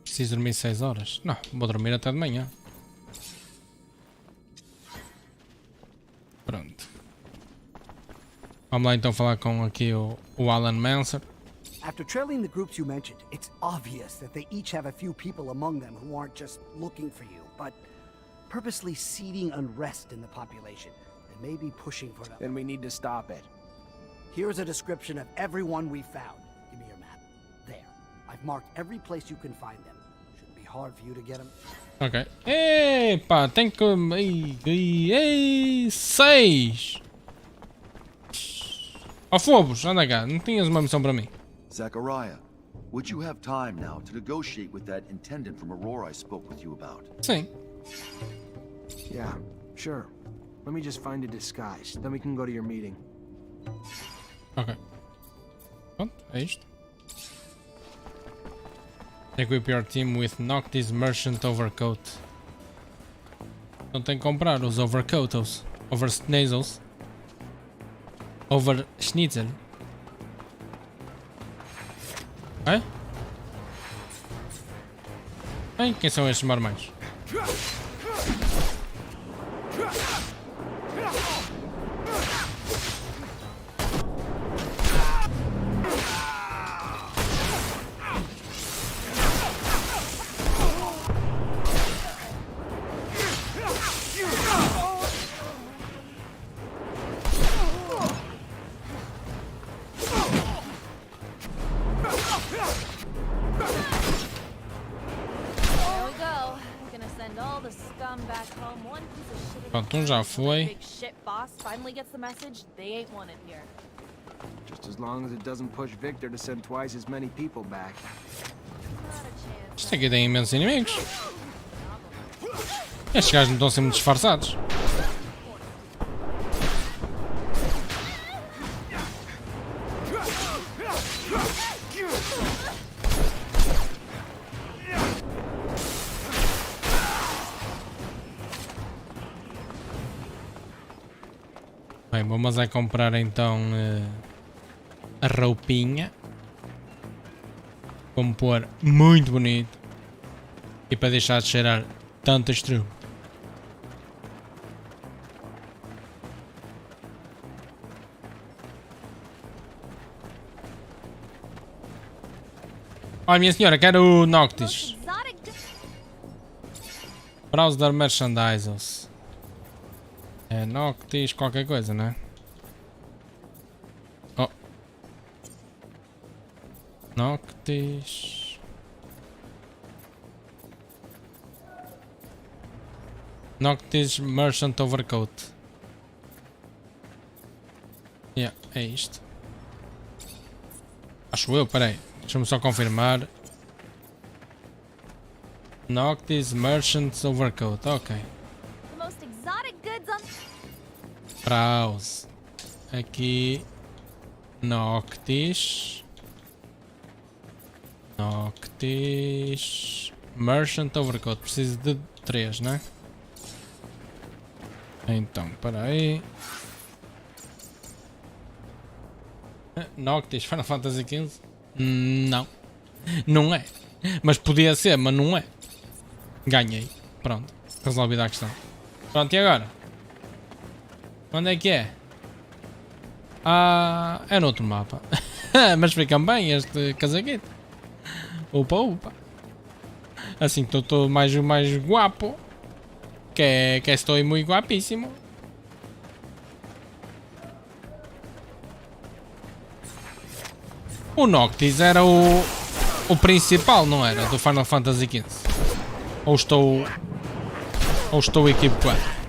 Preciso dormir 6 horas? Não, vou dormir até de manhã. Pronto. Vamos lá então falar com aqui o Technomancer. After trailing the groups you mentioned, it's obvious that they each have a few people among them who aren't just looking for you, but purposely seeding unrest in the population and maybe pushing for it. Then we need to stop it. Here's a description of everyone we found. Give me your map. There. I've marked every place you can find them. Shouldn't be hard for you to get them. Ok. Epá, tem que... Ei, 6! Ó Fobos, anda cá, não tinhas uma missão para mim? Zachariah, would you have time now to negotiate with that intendant from Aurora I spoke with you about? Sim. Yeah, sure. Let me just find a disguise, then we can go to your meeting. Ok. Pronto, é isto. Equip your team with Noctis Merchant Overcoat. Então tem que comprar os overcoats. Overschnitzels. Overschnitzel. É? Bem, quem são estes marmães? Pronto, já foi. Just as long as it doesn't push Victor to send twice as many people back. Isto aqui tem imensos inimigos. Estes gajos não estão a ser muito disfarçados. Bem, vamos a comprar então a roupinha. Vamos pôr muito bonito. E para deixar de cheirar tanto estrume. Olha, minha senhora, quero o Most Noctis. exotic Browse the merchandisers. É Noctis qualquer coisa, né? Oh. Noctis. Noctis Merchant Overcoat. Yeah, é isto. Acho eu, peraí. Deixa-me só confirmar. Noctis Merchant Overcoat, ok. the most exotic goods on Browse. Aqui. Noctis. Noctis. Merchant Overcoat. Preciso de 3, né? Então, para aí. Noctis Final Fantasy XV? Não. Não é. Mas podia ser, mas não é. Ganhei. Pronto. Resolvida a questão. Pronto, e agora? Onde é que é? Ah, é no outro mapa. Mas fica bem este casaquete. Opa, opa. Assim estou mais guapo. Que estou muito guapíssimo. O Noctis era o principal, não era? Do Final Fantasy XV. Ou estou equivocado?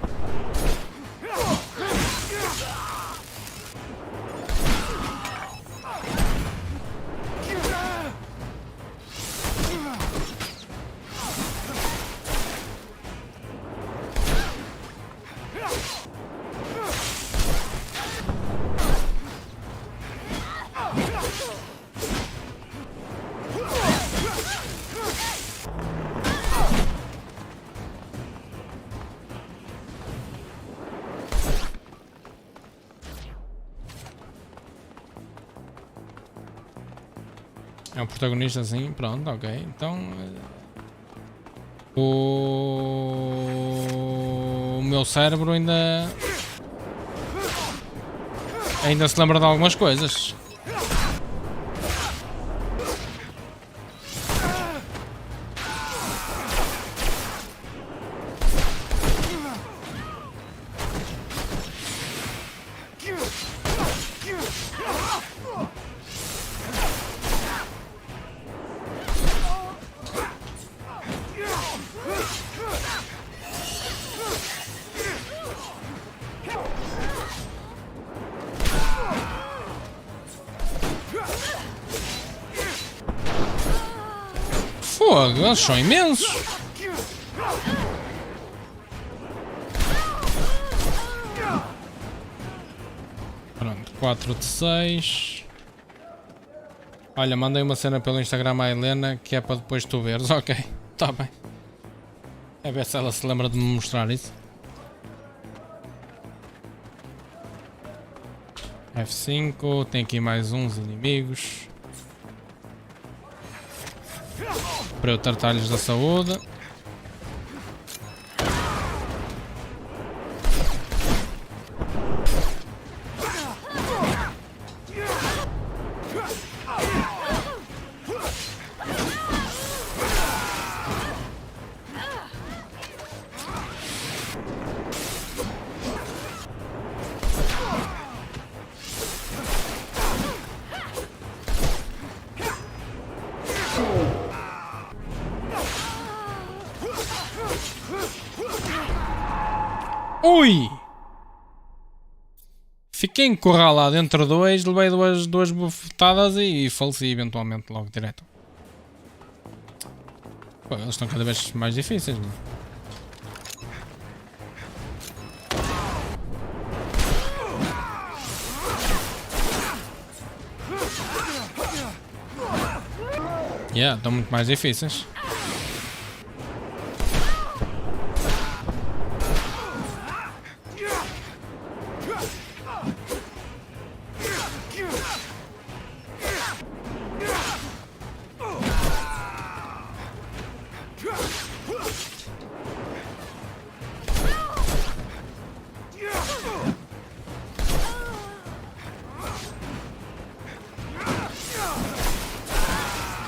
É um protagonista assim, pronto, ok. Então. O meu cérebro ainda se lembra de algumas coisas. Fogo, eles são imensos. Pronto, 4 de 6. Olha, mandei uma cena pelo Instagram à Helena que é para depois tu veres. Ok, tá bem. É ver se ela se lembra de me mostrar isso. F5, tem aqui mais uns inimigos. Para eu tratar-lhes da saúde. Ui! Fiquei encurralado entre dois, levei duas bufetadas e faleci eventualmente logo direto. Pô, eles estão cada vez mais difíceis, mano. Yeah, estão muito mais difíceis.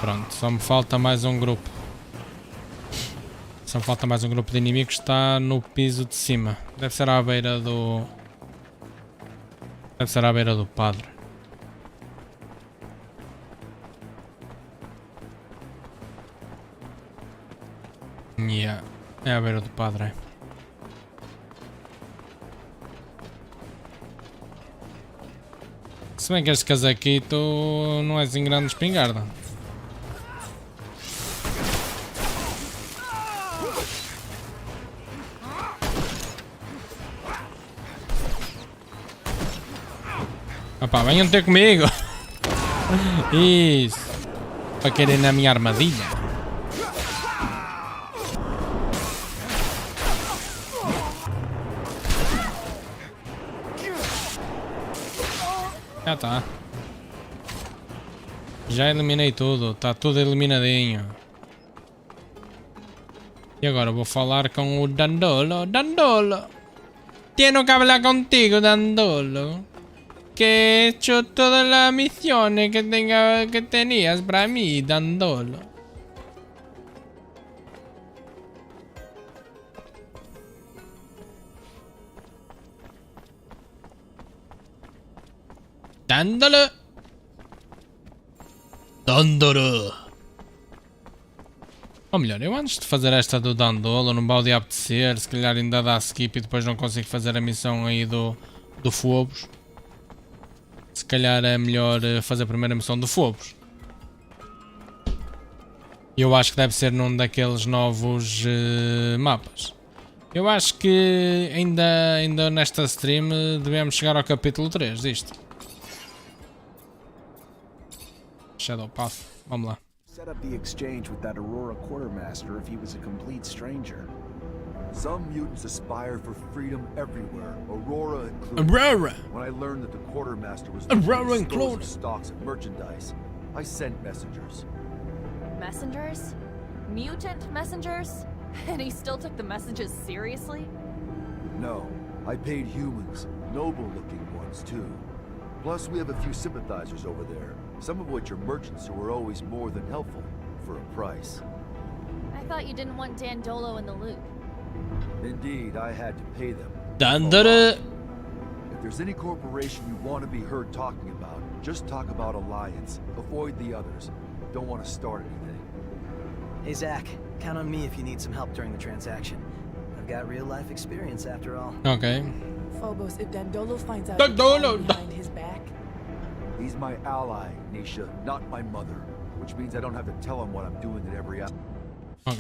Pronto, só me falta mais um grupo. Só me falta mais um grupo de inimigos que está no piso de cima. Deve ser à beira do... Deve ser à beira do padre. Yeah, é à beira do padre. Se bem que este casaquito não é assim grande espingarda. Opá, venham ter comigo. Isso. Para querer na minha armadilha. Já está. Já eliminei tudo. Está tudo eliminadinho. E agora vou falar com o Dandolo. Dandolo. Tengo que hablar contigo, Dandolo. Que he hecho todas las misiones que tenías para mí, Dandolo. Dandolo. Dandolo. Ou melhor, eu antes de fazer esta do Dandolo, não vai apetecer, se calhar ainda dá skip e depois não consigo fazer a missão aí do Phobos. Se calhar é melhor fazer a primeira missão do Phobos. Eu acho que deve ser num daqueles novos mapas. Eu acho que ainda nesta stream devemos chegar ao capítulo 3 disto. Shadow Path, vamos lá. Set up the exchange with that Aurora quartermaster if he was a complete stranger. Some mutants aspire for freedom everywhere, Aurora included. Aurora! When I learned that the quartermaster was Aurora looking to dispose included. of stocks of merchandise, I sent messengers. Messengers? Mutant messengers? And he still took the messages seriously? No, I paid humans, noble-looking ones too. Plus, we have a few sympathizers over there, some of which are merchants who are always more than helpful, for a price. I thought you didn't want Dandolo in the loop. Indeed, I had to pay them. Dandolo. If there's any corporation you want to be heard talking about, just talk about Alliance. Avoid the others. Don't want to start anything. Hey, Zach. Count on me if you need some help during the transaction. I've got real-life experience after all. Ok. Phobos, if Dandolo finds out Dandolo. you're behind his back, He's my ally, Nisha, not my mother. Which means I don't have to tell him what I'm doing at every hour. Ok.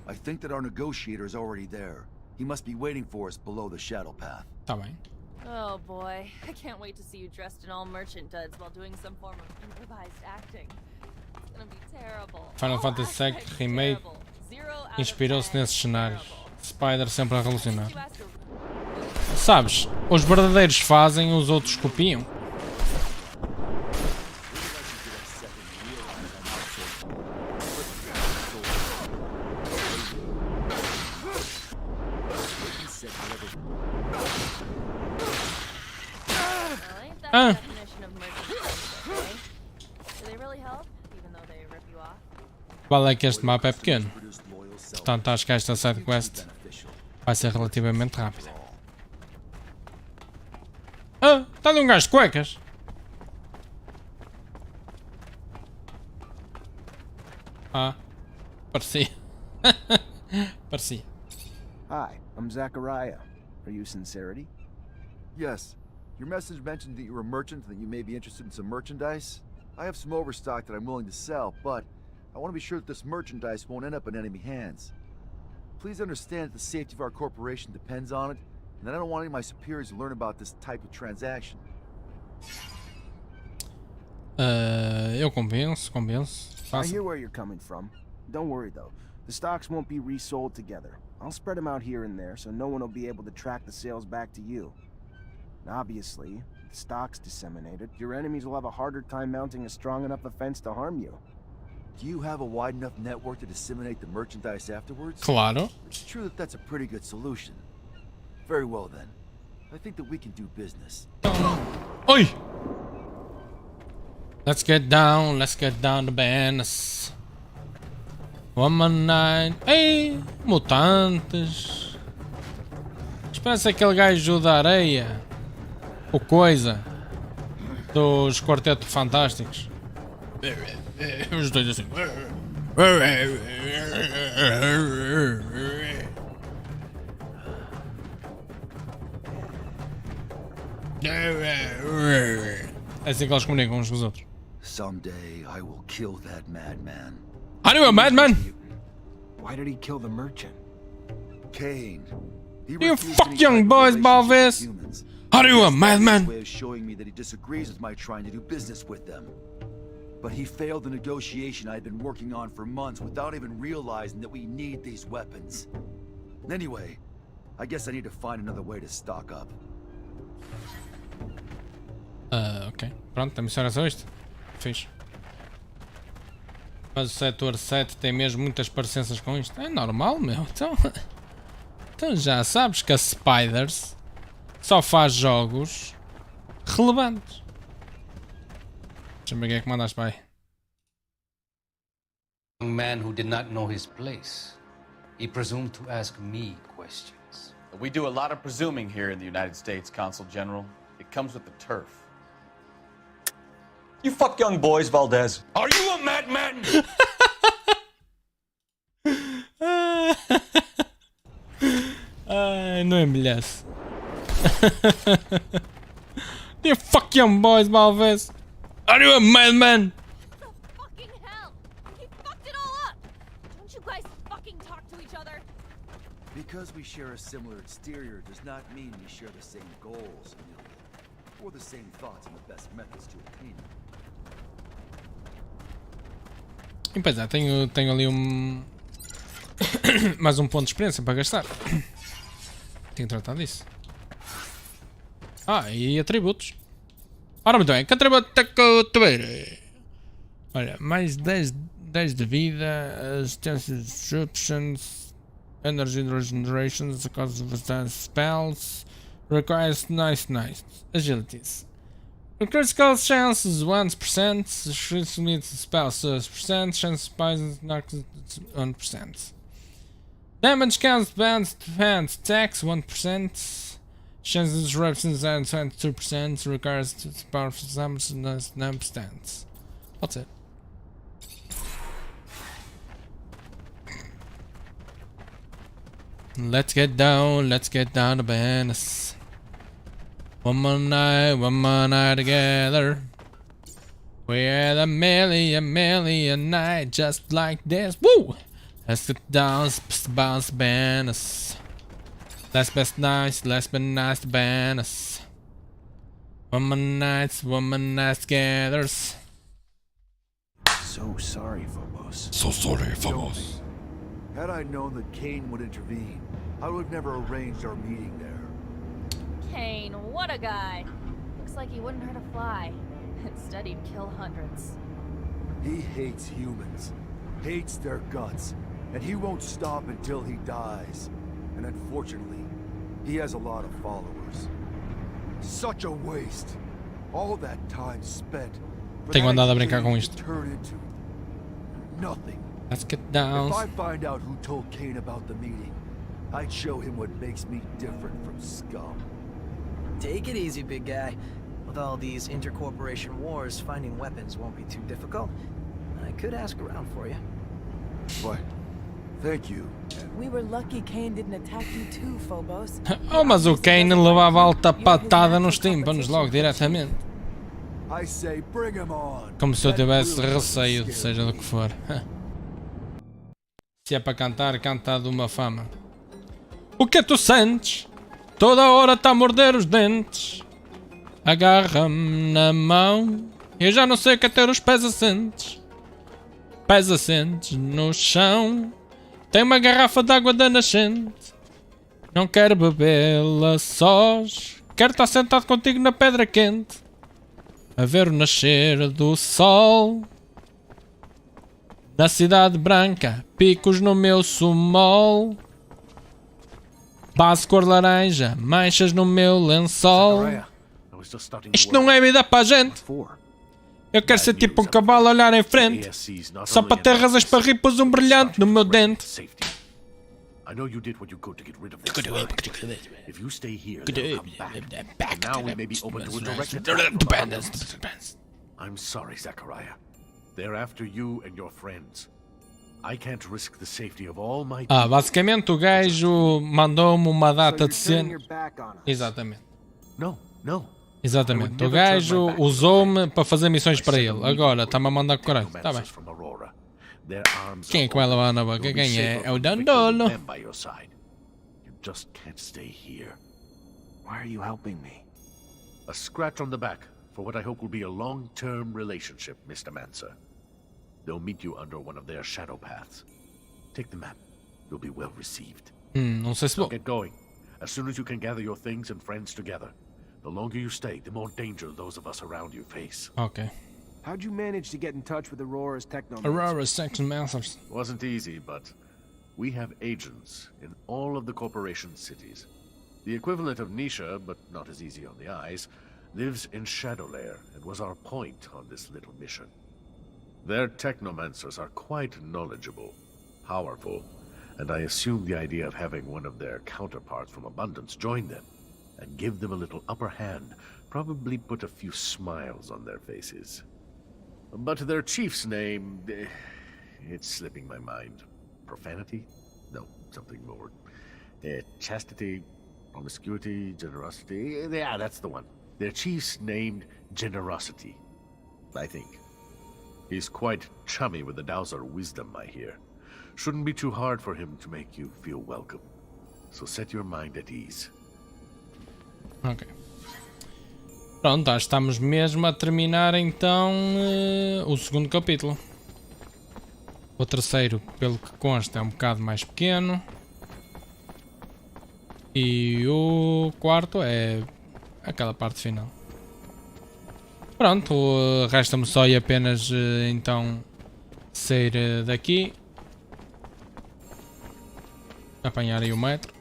I think that our negotiator is already there. He must be waiting for us below the shadow path. Tá bem. Oh boy, I can't wait to see you dressed in all merchant duds while doing some form of improvised acting. It's gonna be terrible. Final Fantasy VII Remake inspirou-se nesses cenários. Spider sempre a revolucionar. Sabes, os verdadeiros fazem, os outros copiam. Ah. Vale é que este mapa é pequeno, portanto acho que esta sidequest vai ser relativamente rápida. Ah, está ali um gajo de cuecas. Ah, parecia. Parecia. Hi, I'm Zachariah. Are you Sincerity? Yes. Your message mentioned that you're a merchant and that you may be interested in some merchandise. I have some overstock that I'm willing to sell, but I want to be sure that this merchandise won't end up in enemy hands. Please understand that the safety of our corporation depends on it, and that I don't want any of my superiors to learn about this type of transaction. Eu compenso. I hear where you're coming from. Don't worry though, the stocks won't be resold together. I'll spread them out here and there so no one will be able to track the sales back to you. Obviously, if the stock's disseminated, your enemies will have a harder time mounting a strong enough offense to harm you. Do you have a wide enough network to disseminate the merchandise afterwards? Claro. It's true that that's a pretty good solution. Very well then. I think that we can do business. Oi! Let's get down to business. One night. Ei, mutantes. Espera-se aquele gajo da areia. O coisa. Dos Quarteto Fantásticos. Os dois assim. É assim que eles comunicam uns com os outros. Someday I will kill that madman. Are you a madman? Why did he kill the merchant? Kane. You fuck young boys, Balvis. Are you a madman? Way of showing me that he disagrees with my trying to do business with them. But he failed the negotiation I had been working on for months without even realizing that we need these weapons. Anyway, I guess I need to find another way to stock up. Ok. Pronto, a missão era só isto. Fixe. Mas o setor 7 tem mesmo muitas parecenças com isto. É normal, meu. Então já sabes que a Spiders só faz jogos relevantes. Deixa-me ver o que é que mandaste para aí. A man who did not know his place. He presumed to ask me questions. We do a lot of presuming here in the United States, Consul General. It comes with the turf. You fuck young boys, Valdez. Are you a madman? Ai, não envelhece. You fuck young boys, Valdez. Are you a madman? The fucking hell! He fucked it all up! Don't you guys fucking talk to each other? Because we share a similar exterior does not mean we share the same goals, Amelia, or the same thoughts on the best methods to attain them. E pois é, tenho ali mais um ponto de experiência para gastar. Tenho que tratar disso. E atributos. Ora, muito bem, que atributo é que eu te... Olha, mais 10 de vida, assistência disruptions, energy regenerations, cause of spells, requires nice, agilities. Critical chances 1%, shoots with spells 2%, chance of poison 1%. Damage counts bans defense attacks 1%, chances of disruptions and 22%, requires powerful summons 9%. That's it. Let's get down to business. One more night together. We had a million night just like this. Woo! Let's get down, bounce banners. Let's be nice to banners. One more nights together. So sorry, Phobos. So sorry, Phobos. Had I known that Kane would intervene, I would have never arranged our meeting there. Kane, what a guy. Looks like he wouldn't hurt a fly. Instead, he'd kill hundreds. He hates humans, hates their guts, and he won't stop until he dies. And unfortunately, he has a lot of followers. Such a waste. All that time spent. Tenho andado a brincar com isto. Turn into nothing. Let's get down. If I find out who told Kane about the meeting, I'd show him what makes me different from scum. Take it easy, big guy. With all these intercorporation wars, finding weapons won't be too difficult. I could ask around for you. What? Thank you. We were lucky Kane didn't attack you too, Phobos. Oh, mas o Kane levava alta patada nos tímpanos logo diretamente. I say bring him on. Como se eu tivesse receio de seja do que for. Se é para cantar, canta de uma fama. O que tu sentes? Toda hora tá a morder os dentes. Agarra-me na mão. Eu já não sei o que é ter os pés assentes. Pés assentes no chão. Tem uma garrafa de água da nascente. Não quero bebê-la sós. Quero estar sentado contigo na pedra quente. A ver o nascer do sol. Na cidade branca, picos no meu sumol. Base cor laranja, manchas no meu lençol. Isto não é vida para a gente. Eu quero ser tipo um cavalo a olhar em frente. Só para ter razões para rir, pôs um brilhante no meu dente. I know you did what you could to get rid of this. If you stay here, they'll come back. And now we may be open to a direct attack. I'm sorry, Zachariah. They're after you and your friends. I can't risk the safety of all my people. Basicamente o gajo mandou-me uma data de cena. Exatamente. No. Exatamente. O gajo usou-me para fazer missões para ele. Agora está-me a mandar com caralho. Está bem. Quem é que vai levar na boca? Quem é? É o Dandolo. You just can't stay here. Why are you helping me? A scratch on the back for what I hope will be a long-term relationship, Mr. Mancer. They'll meet you under one of their shadow paths. Take the map. You'll be well received. Não sei se vou. Get going. As soon as you can gather your things and friends together. The longer you stay, the more danger those of us around you face. Ok. How'd you manage to get in touch with Aurora's Technomancer? Aurora's Technomancer. Wasn't easy, but we have agents in all of the corporation's cities. The equivalent of Nisha, but not as easy on the eyes, lives in Shadowlair and was our point on this little mission. Their Technomancers are quite knowledgeable, powerful, and I assume the idea of having one of their counterparts from Abundance join them and give them a little upper hand probably put a few smiles on their faces. But their chief's name, it's slipping my mind. Profanity? No, something more. Chastity, promiscuity, generosity. Yeah, that's the one. Their chief's named Generosity, I think. He's quite chummy with the Dowser wisdom, I hear. Shouldn't be too hard for him to make you feel welcome. So set your mind at ease. Ok. Pronto, acho que estamos mesmo a terminar então o segundo capítulo. O terceiro, pelo que consta, é um bocado mais pequeno. E o quarto é aquela parte final. Pronto, resta-me só e apenas então sair daqui. Apanhar aí o metro.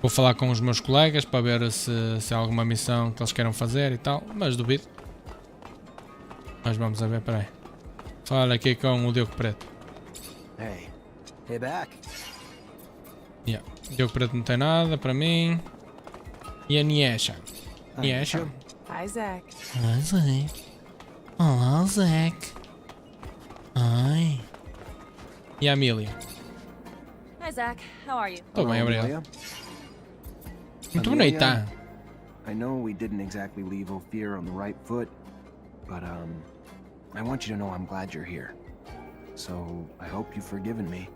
Vou falar com os meus colegas para ver se há alguma missão que eles queiram fazer e tal, mas duvido. Mas vamos a ver, peraí. Fala aqui com o Diogo Preto. Hey back. Yeah. Diogo Preto não tem nada para mim. E a Niesha. Niesha. Hi, Zach. Hi, Zach. Olá, Zach. Ai. E a Amelia. Hi, Zach. How are you? Tô bem, obrigado. Muito bonita. I know we didn't exactly leave Ophir on the right foot, but I want you to know I'm glad you're here. So I hope you've forgiven me.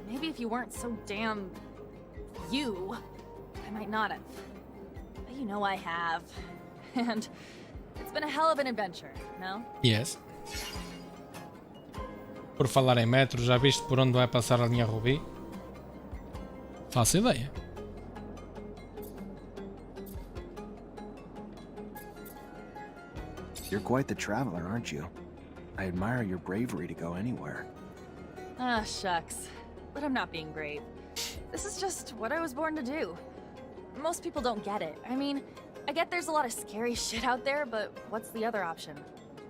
Maybe if you weren't so damn... you, I might not have. But you know I have. And it's been a hell of an adventure, no? Yes. Por falar em metro, já viste por onde vai passar a linha Ruby? Faço ideia. You're quite the traveler, aren't you? I admire your bravery to go anywhere. Ah, shucks. But I'm not being brave. This is just what I was born to do. Most people don't get it. I mean, I get there's a lot of scary shit out there, but what's the other option?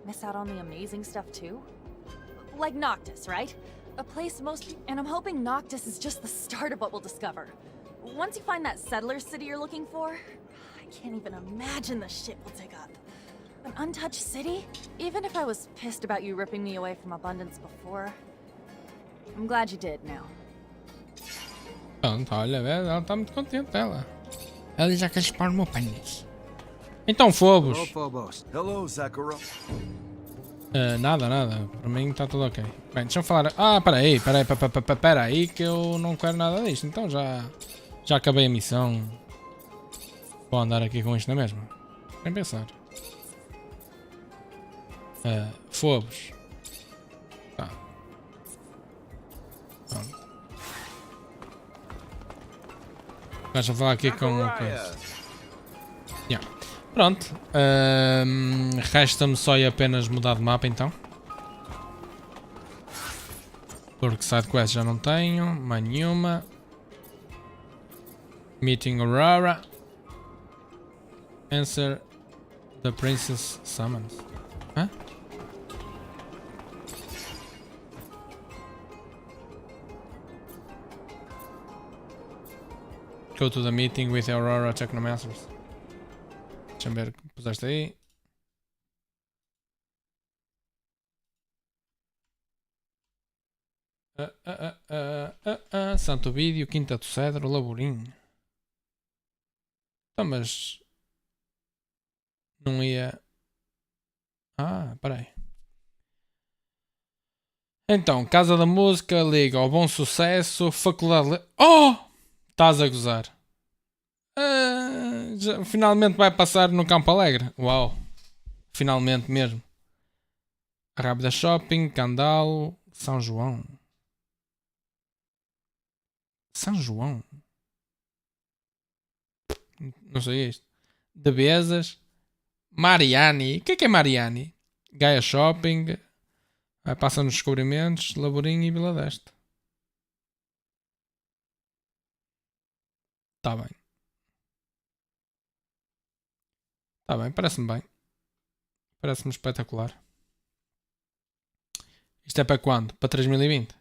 Miss out on the amazing stuff too? Like Noctis, right? A place and I'm hoping Noctis is just the start of what we'll discover. Once you find that settler city you're looking for, I can't even imagine the shit we'll dig up. An untouched city? Even if I was pissed about you ripping me away from Abundance before, I'm glad you did now. Pronto, olha, ela está muito contente, ela. Ela já quer chupar o meu pênis. Então, Phobos. Hello, Phobos. Hello, Zachariah. Nada. Para mim está tudo ok. Bem, deixa eu falar... Ah, peraí, que eu não quero nada disto. Então já acabei a missão. Vou andar aqui com isto na mesma. Nem pensar. Phobos. Tá. Pronto. Deixa eu falar aqui com o coisa. Yeah. Pronto. Resta-me só e apenas mudar de mapa então. Porque sidequest já não tenho. Mais nenhuma. Meeting Aurora. Answer The Princess Summons. Hã? Go to the meeting with Aurora Technomancers. Deixa-me ver o que puseste aí. Santo Vídeo, Quinta do Cedro, Laborim. Então, mas... Não ia... Ah, peraí. Então, Casa da Música, Liga ao Bom Sucesso, Faculdade... Oh! Estás a gozar. Finalmente vai passar no Campo Alegre. Uau. Finalmente mesmo. Rábida Shopping, Candal, São João. São João? Não sei isto. De Bezas. Mariani. O que é Mariani? Gaia Shopping. Vai passar nos descobrimentos. Laborim e Vila d'Este. Tá bem. Tá bem, parece-me bem. Parece-me espetacular. Isto é para quando? Para 2020?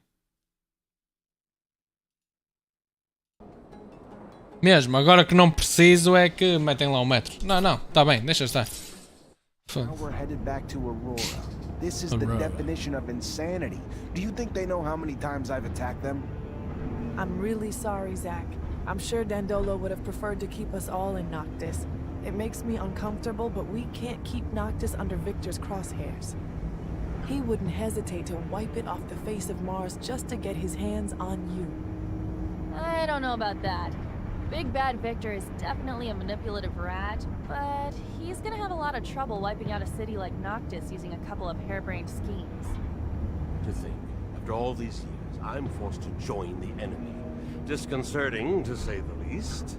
Mesmo, agora que não preciso é que metem lá o metro. Não, não, tá bem, deixa estar. Now we're headed back to Aurora. This is the definition of insanity. Do you think they know how many times I've attacked them? I'm really sorry, Zach. I'm sure Dandolo would have preferred to keep us all in Noctis. It makes me uncomfortable, but we can't keep Noctis under Victor's crosshairs. He wouldn't hesitate to wipe it off the face of Mars just to get his hands on you. I don't know about that. Big Bad Victor is definitely a manipulative rat, but he's gonna have a lot of trouble wiping out a city like Noctis using a couple of harebrained schemes. To think, after all these years, I'm forced to join the enemy. Disconcerting, to say the least.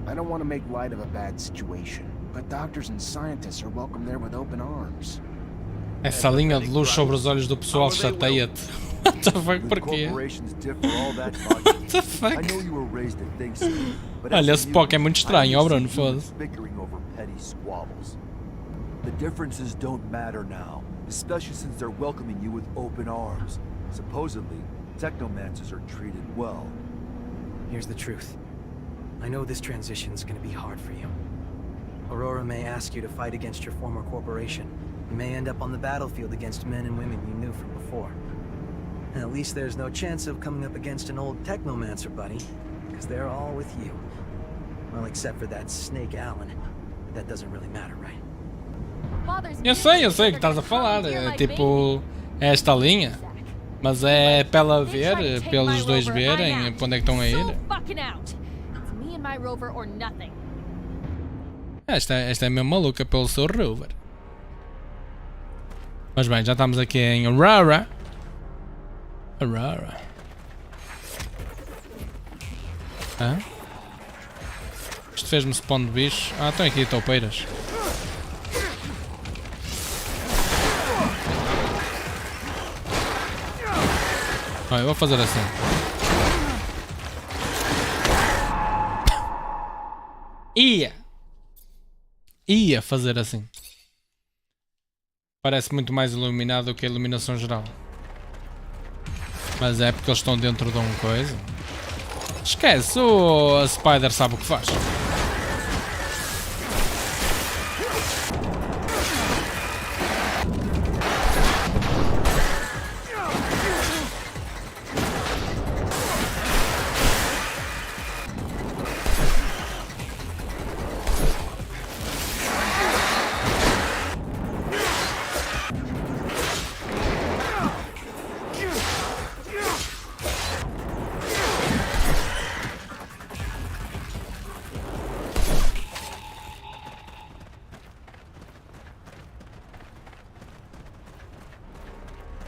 I don't want to make light of a bad situation, but doctors and scientists are welcome there with open arms. Essa linha de luz sobre os olhos do pessoal chateia-te. What the fuck, porquê? What the fuck? Olha, esse Poké é muito estranho, ó Bruno, foda-se. The differences don't matter now, especially since they're welcoming you with open arms. Supposedly, Technomancers are treated well. Here's the truth. I know this transition's gonna be hard for you. Aurora may ask you to fight against your former corporation. You may end up on the battlefield against men and women you knew from before. And at least there's no chance of coming up against an old Technomancer buddy, because they're all with you. Well, except for that Snake Allen. That doesn't really matter, right? Eu sei o que estás a falar. É tipo, é esta linha. Mas é para ela ver, para eles dois verem para onde é que estão a ir. Esta é mesmo maluca pelo seu rover. Mas bem, já estamos aqui em Aurora. Aurora. Hã? Isto fez-me spawn de bicho. Ah, estão aqui toupeiras. Ah, eu vou fazer assim. Ia fazer assim. Parece muito mais iluminado do que a iluminação geral. Mas é porque eles estão dentro de uma coisa. Esquece, a Spider sabe o que faz.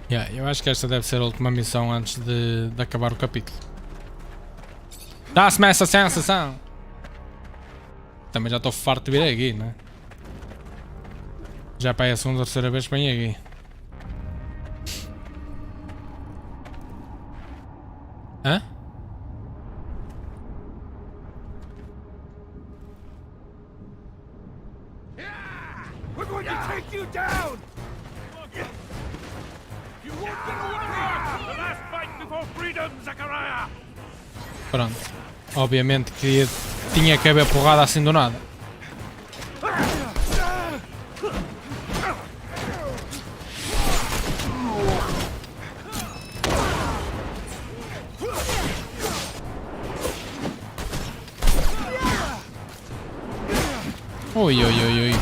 Yeah, eu acho que esta deve ser a última missão antes de acabar o capítulo. Dá-se-me essa sensação! Também já estou farto de vir aqui, né? Já para a segunda ou terceira vez que venho aqui. Hã? Pronto. Obviamente que tinha que haver porrada assim do nada. Ui, ui, ui, ui.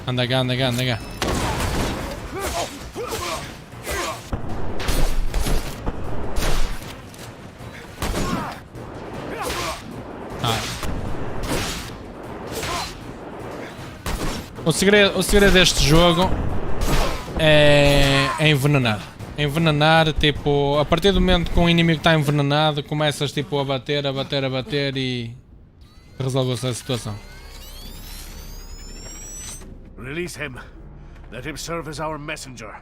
Anda cá, anda cá, anda cá. O segredo deste jogo é envenenar. Envenenar, tipo, a partir do momento que um inimigo está envenenado, começas tipo a bater e resolve-se a situação. Release him. Let him serve as our messenger.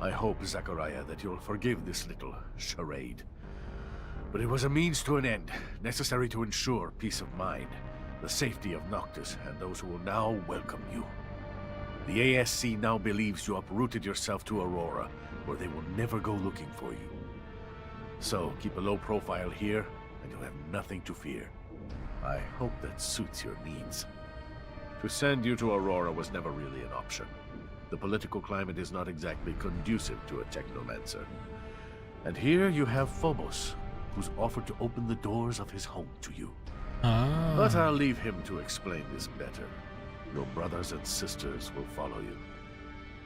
I hope, Zachariah, that you'll forgive this little charade. But it was a means to an end, necessary to ensure peace of mind, the safety of Noctis, and those who will now welcome you. The ASC now believes you uprooted yourself to Aurora, where they will never go looking for you. So, keep a low profile here, and you'll have nothing to fear. I hope that suits your needs. To send you to Aurora was never really an option. The political climate is not exactly conducive to a Technomancer. And here you have Phobos, who's offered to open the doors of his home to you. But I'll leave him to explain this better. Your brothers and sisters will follow you.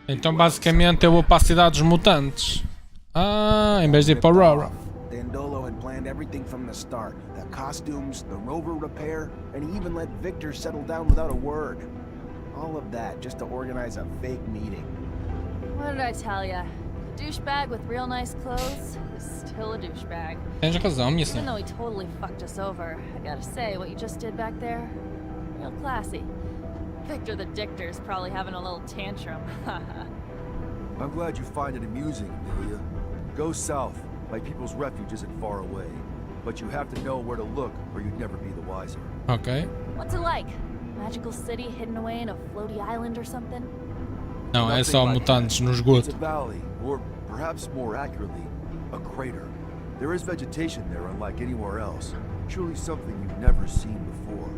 Então basicamente eu vou para a cidade dos mutantes. Em vez de ir para Aurora. Dandolo had planned everything from the start. The costumes, the rover repair, and he even let Victor settle down without a word. All of that just to organize a fake meeting. What did I tell ya? A douchebag with real nice clothes is still a douchebag. Tens razão, minha Even senhora. though he totally fucked us over, I gotta say, what you just did back there, real classy. Victor the Dictor's probably having a little tantrum. I'm glad you find it amusing, Amelia. Go south. My people's refuge isn't far away. But you have to know where to look, or you'd never be the wiser. Ok. What's it like? Magical city hidden away in a floaty island or something? Não, é só mutantes no esgoto. It's a valley, or perhaps more accurately, a crater. There is vegetation there unlike anywhere else. Truly something you've never seen before.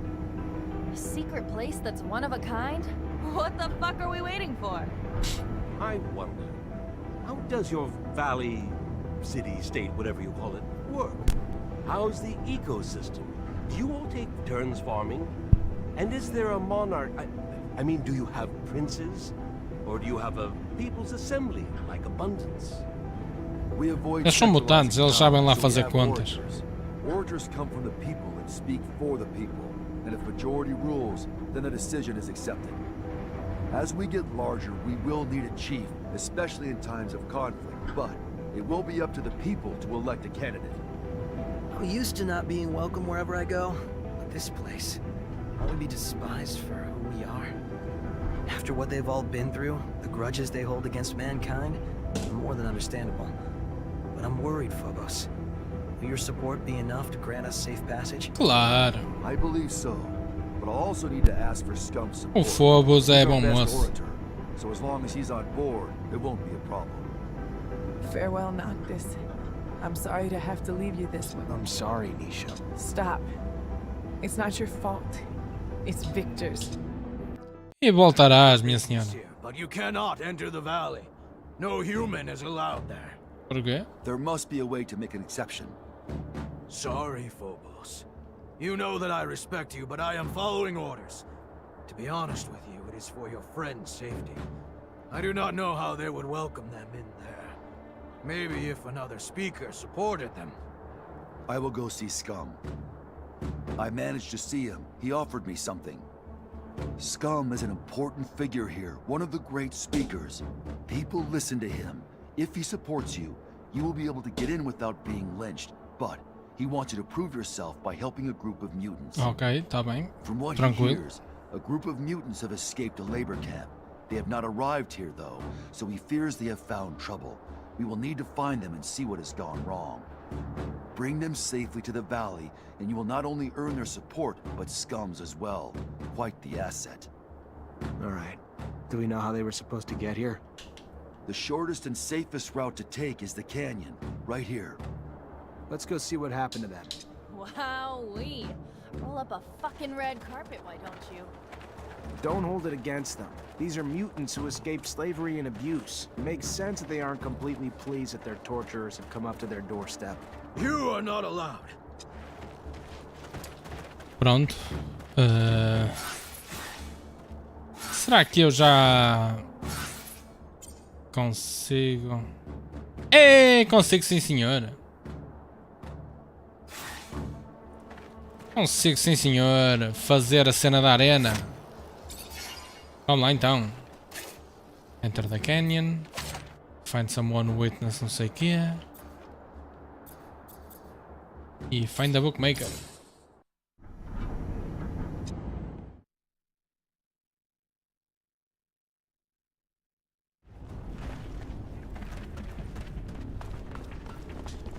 A secret place that's one of a kind? What the fuck are we waiting for? I wonder, how does your valley, city, state, whatever you call it, work? How's the ecosystem? Do you all take turns farming? And is there a monarch? I mean, do you have princes? Or do you have a people's assembly, like abundance? We avoid Eles são mutantes, eles sabem lá fazer contas. Orators come from the people and speak for the people. And if majority rules, then a decision is accepted. As we get larger, we will need a chief, especially in times of conflict, but it will be up to the people to elect a candidate. I'm used to not being welcome wherever I go, but this place, only be despised for who we are. After what they've all been through, the grudges they hold against mankind, are more than understandable. But I'm worried, Phobos. Will your support be enough to grant us safe passage? Claro. I believe so, but I'll also need to ask for Scump's support. O Phobos é He's our bom best moço. orator, so as long as he's on board, it won't be a problem. Farewell, Noctis. I'm sorry to have to leave you this way. I'm sorry, Nisha. Stop. It's not your fault. It's Victor's. E voltarás, minha senhora. But you cannot enter the valley. No human is allowed there. Por quê? There must be a way to make an exception. Sorry, Phobos. You know that I respect you, but I am following orders. To be honest with you, it is for your friend's safety. I do not know how they would welcome them in there. Maybe if another speaker supported them. I will go see Scum. I managed to see him. He offered me something. Scum is an important figure here, one of the great speakers. People listen to him. If he supports you, you will be able to get in without being lynched. But he wants you to prove yourself by helping a group of mutants. Ok, tá bem. From what Tranquilo. he hears, a group of mutants have escaped a labor camp. They have not arrived here, though, so he fears they have found trouble. We will need to find them and see what has gone wrong. Bring them safely to the valley, and you will not only earn their support, but Scum's as well. Quite the asset. All right. Do we know how they were supposed to get here? The shortest and safest route to take is the canyon, right here. Let's go see what happened to them. Wowee. Roll up a fucking red carpet, why don't you? Don't hold it against them. These are mutants who escaped slavery and abuse. It makes sense that they aren't completely pleased that their torturers have come up to their doorstep. You are not allowed. Pronto. Será que eu já consigo? Consigo sim, senhor. Consigo sim, senhor. Fazer a cena da arena. Vamos lá então. Enter the canyon. Find someone witness não sei o quê. E find the bookmaker.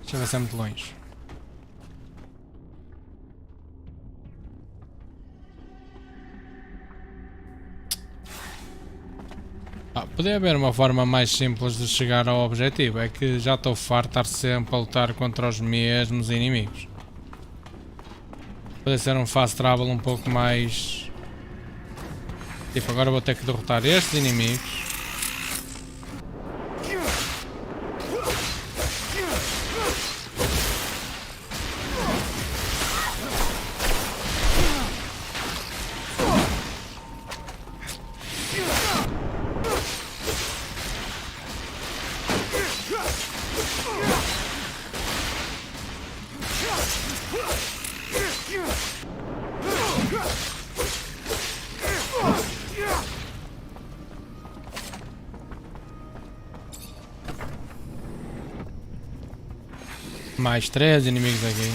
Deixa eu ver se é muito longe. Podia haver uma forma mais simples de chegar ao objetivo. É que já estou farto de estar sempre a lutar contra os mesmos inimigos. Podia ser um fast travel um pouco mais... Tipo, agora vou ter que derrotar estes inimigos. Mais 3 inimigos aqui.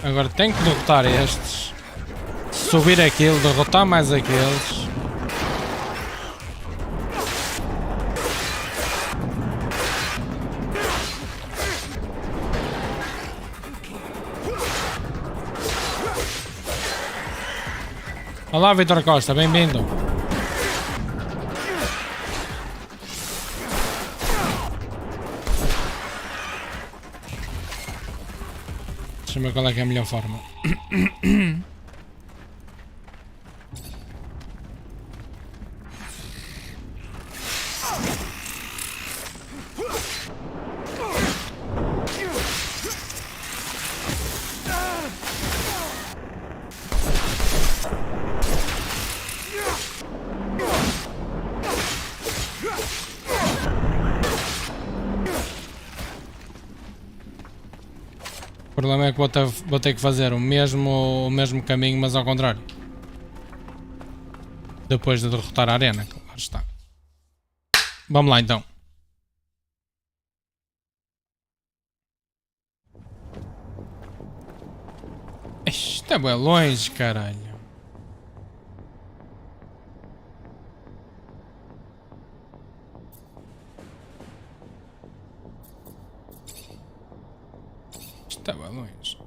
Agora tenho que derrotar estes. Subir aquilo, derrotar mais aqueles. Olá, Vitor Costa, bem-vindo. Deixa-me ver qual é que é a melhor forma. O problema é que vou ter que fazer o mesmo caminho, mas ao contrário. Depois de derrotar a arena, claro está. Vamos lá então. Isto é bem longe, caralho. Estava longe.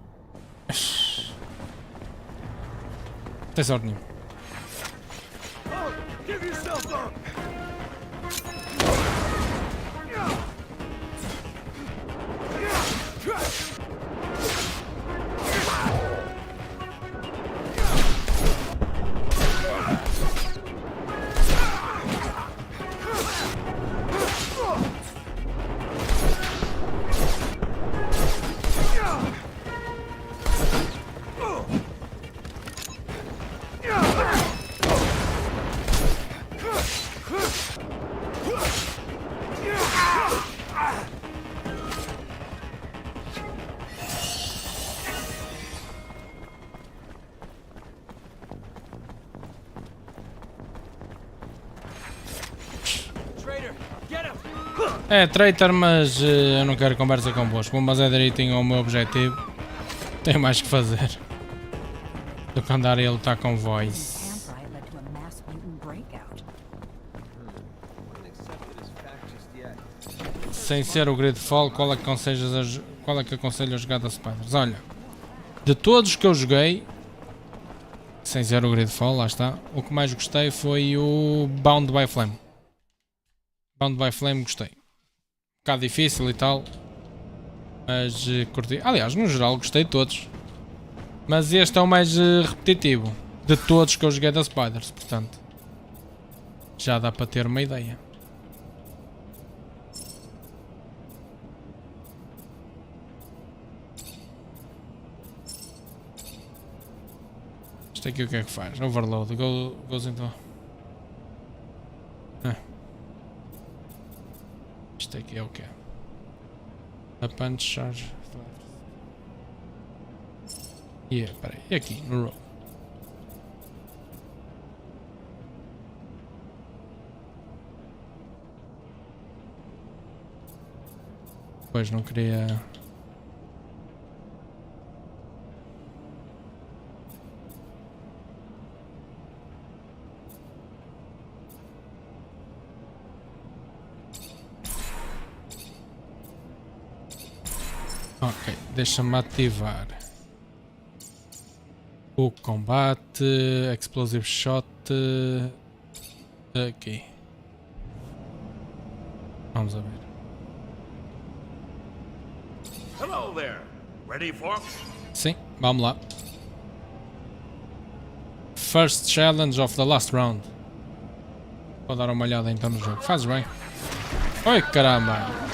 Tem sorte nenhuma. É traitor, mas eu não quero conversa convosco. Vou fazer direitinho ao meu objetivo. Tenho mais que fazer do que andar a lutar com voz. Sem ser o Gridfall, qual é que aconselho a jogar da Spiders? Olha, de todos que eu joguei, sem ser o Gridfall, lá está, o que mais gostei foi o Bound by Flame. Bound by Flame gostei. Um bocado difícil e tal, mas curti. Aliás, no geral gostei de todos. Mas este é o mais repetitivo de todos que eu joguei da Spiders, portanto já dá para ter uma ideia. Isto aqui o que é que faz? Overload. Goes into... Isto aqui é o que? A punch charge. Peraí. E aqui, no roll? Pois não queria... Ok, deixa-me ativar o combate, explosive shot, aqui. Vamos a ver. Hello there. Ready for? Sim, vamos lá. First challenge of the last round. Vou dar uma olhada então no jogo. Faz bem. Oi, caramba.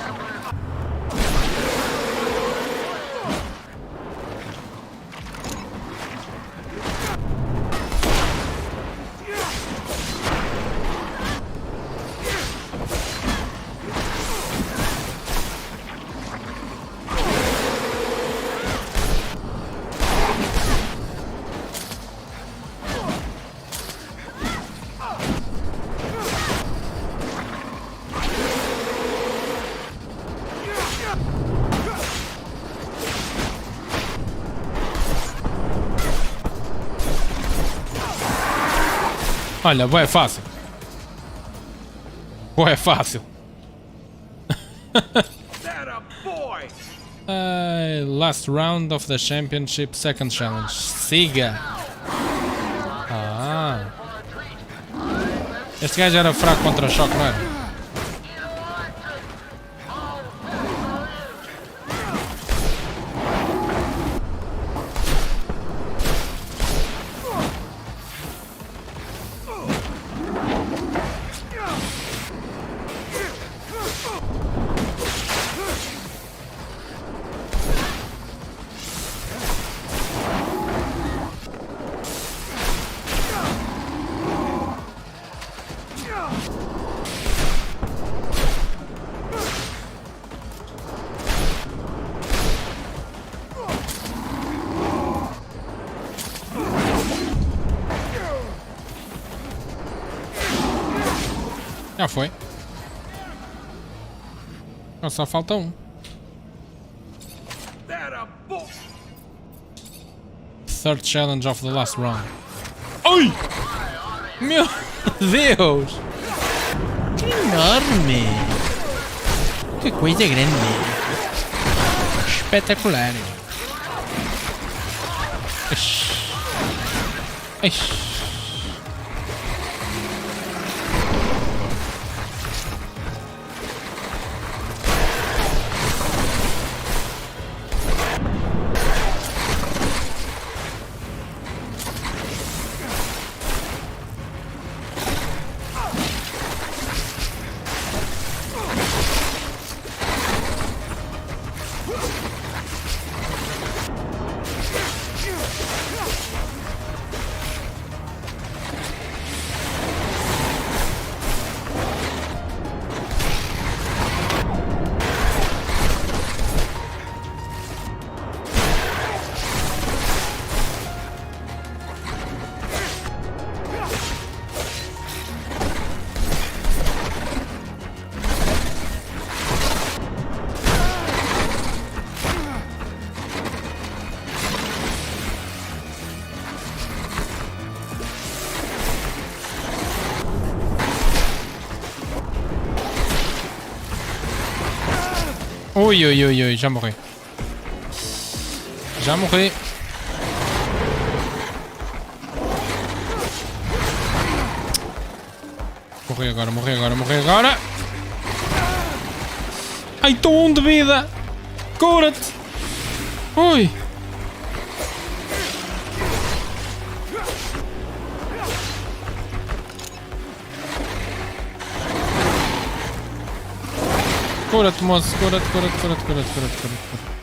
Olha, boa é fácil. Boa é fácil. Last round of the championship, second challenge. Siga. Ah. Este gajo era fraco contra choque, não era? Já foi. Só falta um. Third challenge of the last round. Oi! Meu Deus! Que enorme! Que coisa grande! Espetacular! Ixi. Ui, ui, ui, ui, já morri. Já morri. Morri agora, morri agora, morri agora. Ai, estou 1 de vida. Cura-te. Ui. Cura-te, moço. Cura-te, cura-te, cura-te, cura-te, cura-te, cura-te.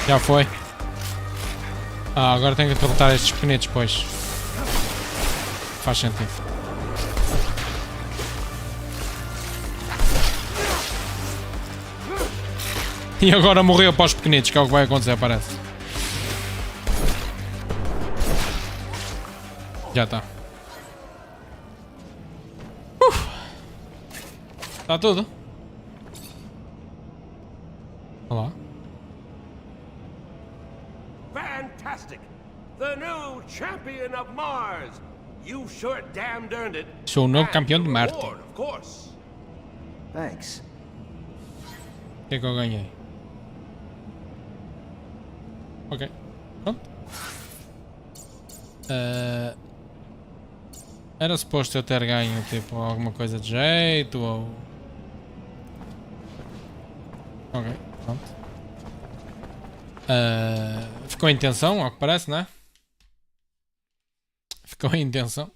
Já foi. Ah, agora tenho que derrotar estes pequenitos, pois. Faz sentido. E agora morreu para os pequenitos, que é o que vai acontecer, parece. Já está. Está tudo. Olá. Fantastic! The new champion of Mars! You sure damned earned it. Sou o novo campeão de Marte. Of course. Thanks. O que é que eu ganhei? Ok. Pronto. Era suposto eu ter ganho tipo alguma coisa de jeito ou... Ok, pronto. Ficou em tensão, ao que parece, não é? Ficou em tensão.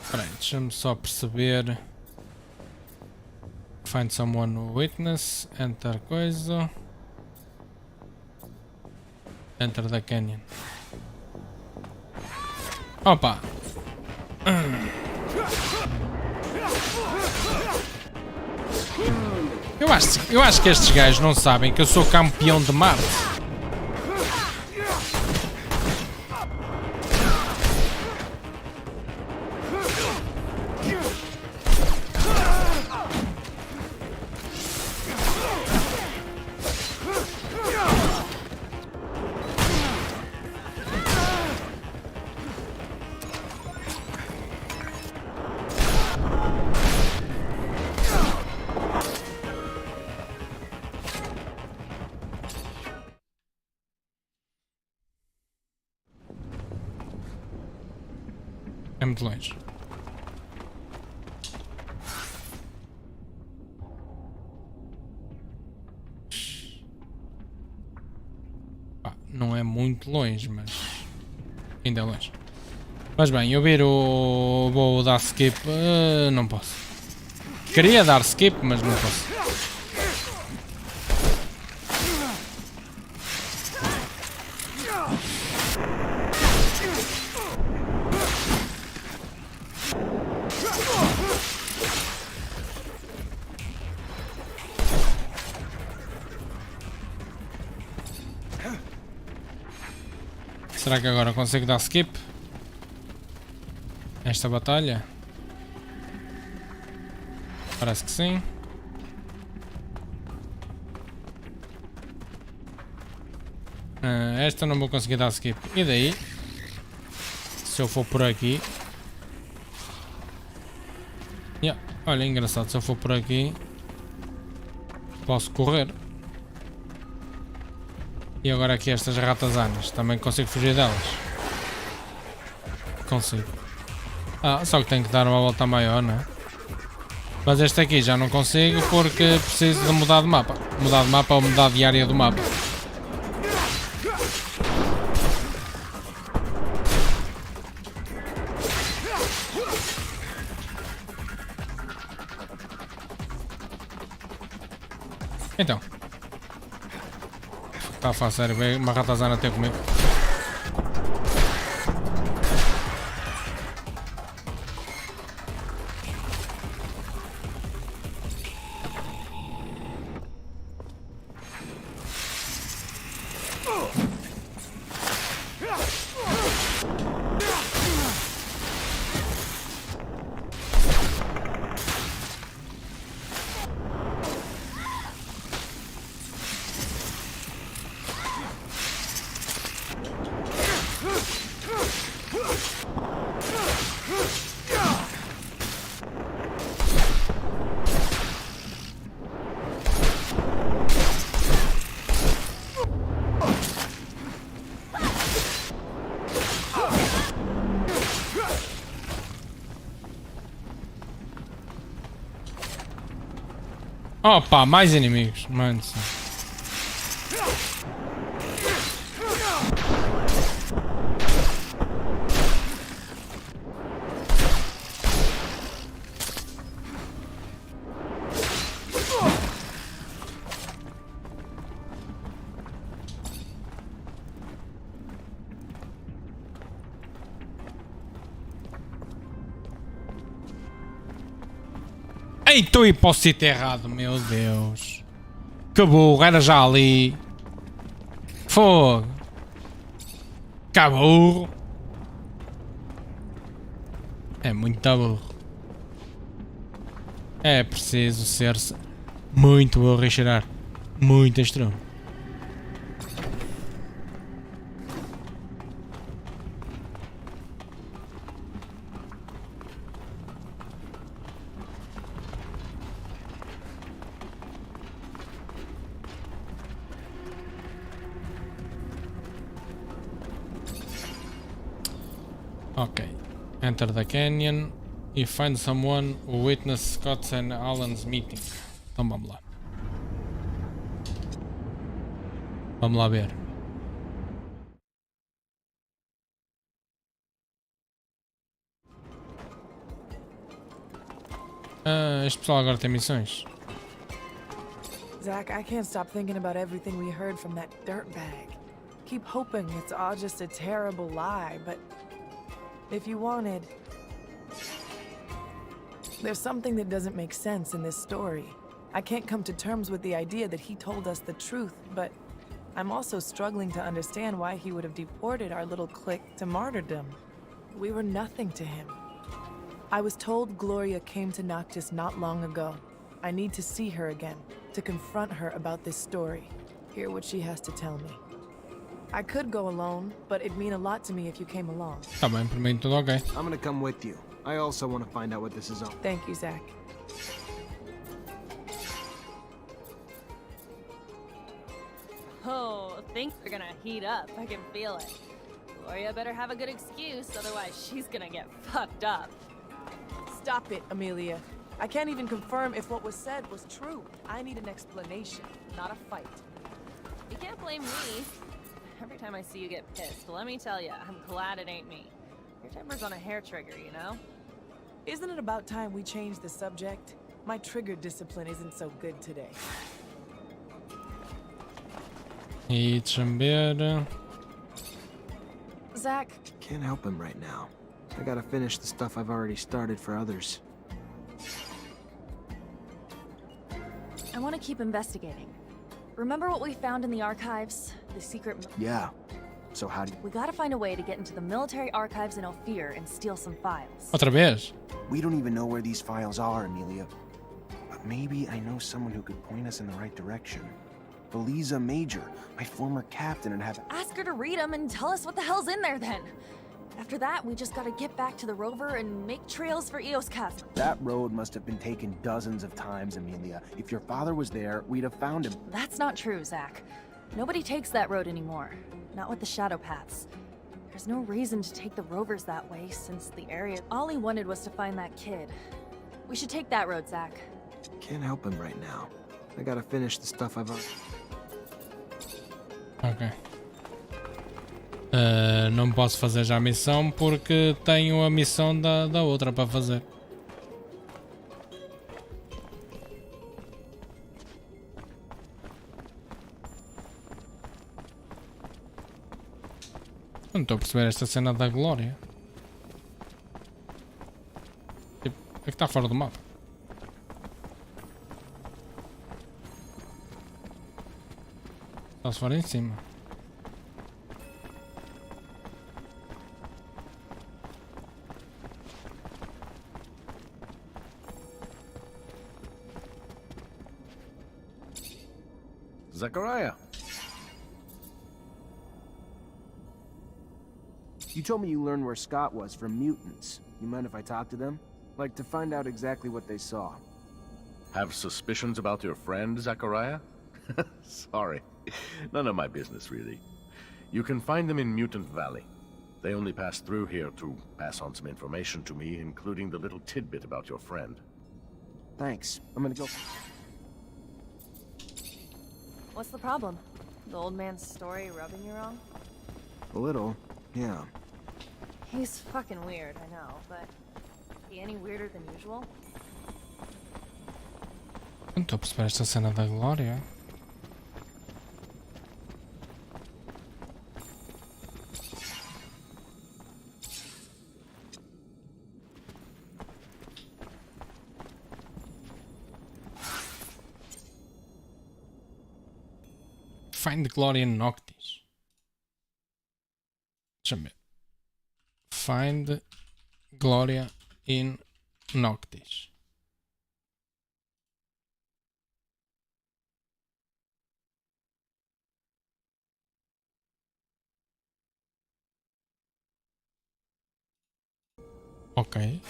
Espera aí, deixa-me só perceber. Find someone witness, enter coisa. Enter the canyon. Opa! Eu acho que estes gajos não sabem que eu sou campeão de Marte. É muito longe. Pá, não é muito longe, mas ainda é longe. Mas bem, eu vou dar skip. Não posso. Queria dar skip, mas não posso. Será que agora consigo dar skip? Esta batalha? Parece que sim. Esta não vou conseguir dar skip. E daí? Se eu for por aqui. Yeah. Olha, engraçado. Se eu for por aqui, posso correr. E agora aqui estas ratazanas, também consigo fugir delas? Consigo. Só que tenho que dar uma volta maior, não é? Mas este aqui já não consigo porque preciso de mudar de mapa. Mudar de mapa ou mudar de área do mapa. Então. Está a falar sério, veio uma ratazana até comigo. Opa, mais inimigos. Mano. Ei, estou aí para o sítio errado, meu Deus. Que burro, era já ali. Fogo. Que burro. É muito burro. É preciso ser muito burro e cheirar muito estranho. Okay, enter the canyon e find someone who witnessed Scott's and Alan's meeting. Então vamos lá. Vamos lá ver. Este pessoal agora tem missões. Zach, I can't stop thinking about everything we heard from that dirtbag. Keep hoping it's all just a terrible lie, but if you wanted... There's something that doesn't make sense in this story. I can't come to terms with the idea that he told us the truth, but I'm also struggling to understand why he would have deported our little clique to martyrdom. We were nothing to him. I was told Gloria came to Noctis not long ago. I need to see her again, to confront her about this story, hear what she has to tell me. I could go alone, but it'd mean a lot to me if you came along. Tá bem, por mim tudo ok. I'm gonna come with you. I also want to find out what this is all. Thank you, Zach. Oh, things are gonna heat up. I can feel it. Gloria better have a good excuse, otherwise she's gonna get fucked up. Stop it, Amelia. I can't even confirm if what was said was true. I need an explanation, not a fight. You can't blame me. Every time I see you get pissed, let me tell you, I'm glad it ain't me. Your temper's on a hair trigger, you know? Isn't it about time we change the subject? My trigger discipline isn't so good today. E deixa-me ver. Zach. Can't help him right now. I gotta finish the stuff I've already started for others. I want to keep investigating. Remember what we found in the archives? The secret... Yeah. So how do you... We gotta find a way to get into the military archives in Ophir and steal some files. Outra vez? We don't even know where these files are, Amelia. But maybe I know someone who could point us in the right direction. Belisa Major, my former captain, and have... Ask her to read them and tell us what the hell's in there then. After that, we just gotta get back to the rover and make trails for Eos Chasm. That road must have been taken dozens of times, Amelia. If your father was there, we'd have found him. That's not true, Zach. Nobody takes that road anymore. Not with the shadow paths. There's no reason to take the rovers that way, since the area... All he wanted was to find that kid. We should take that road, Zach. Can't help him right now. I gotta finish the stuff I've already... Ok. Não posso fazer já a missão porque tenho a missão da outra para fazer. Não estou a perceber esta cena da Glória. Tipo, é que está fora do mapa. Só se for em cima. Zachariah. You told me you learned where Scott was from mutants. You mind if I talk to them? Like to find out exactly what they saw. Have suspicions about your friend, Zachariah? Sorry. None of my business, really. You can find them in Mutant Valley. They only passed through here to pass on some information to me, including the little tidbit about your friend. Thanks. I'm gonna go... What's the problem? The old man's story rubbing you wrong? A little, yeah. He's fucking weird, I know, but is he any weirder than usual? Não estou a perceber esta cena da Glória. Find Gloria in Noctis. Deixa-me ver. Find Gloria in Noctis. Ok.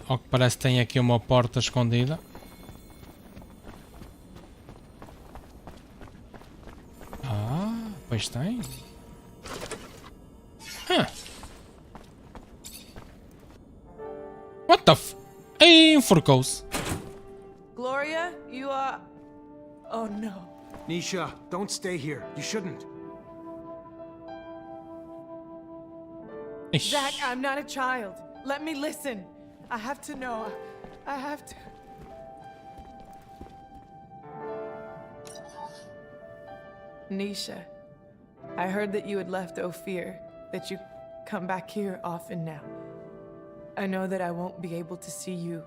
Ao que parece tem aqui uma porta escondida. Ah, pois tem. What the f... Ei, enforcou-se. Gloria, you are... Oh no. Nisha, don't stay here. You shouldn't. Zach, I'm not a child. Let me listen. I have to know. I have to... Nisha, I heard that you had left Ophir, that you come back here often now. I know that I won't be able to see you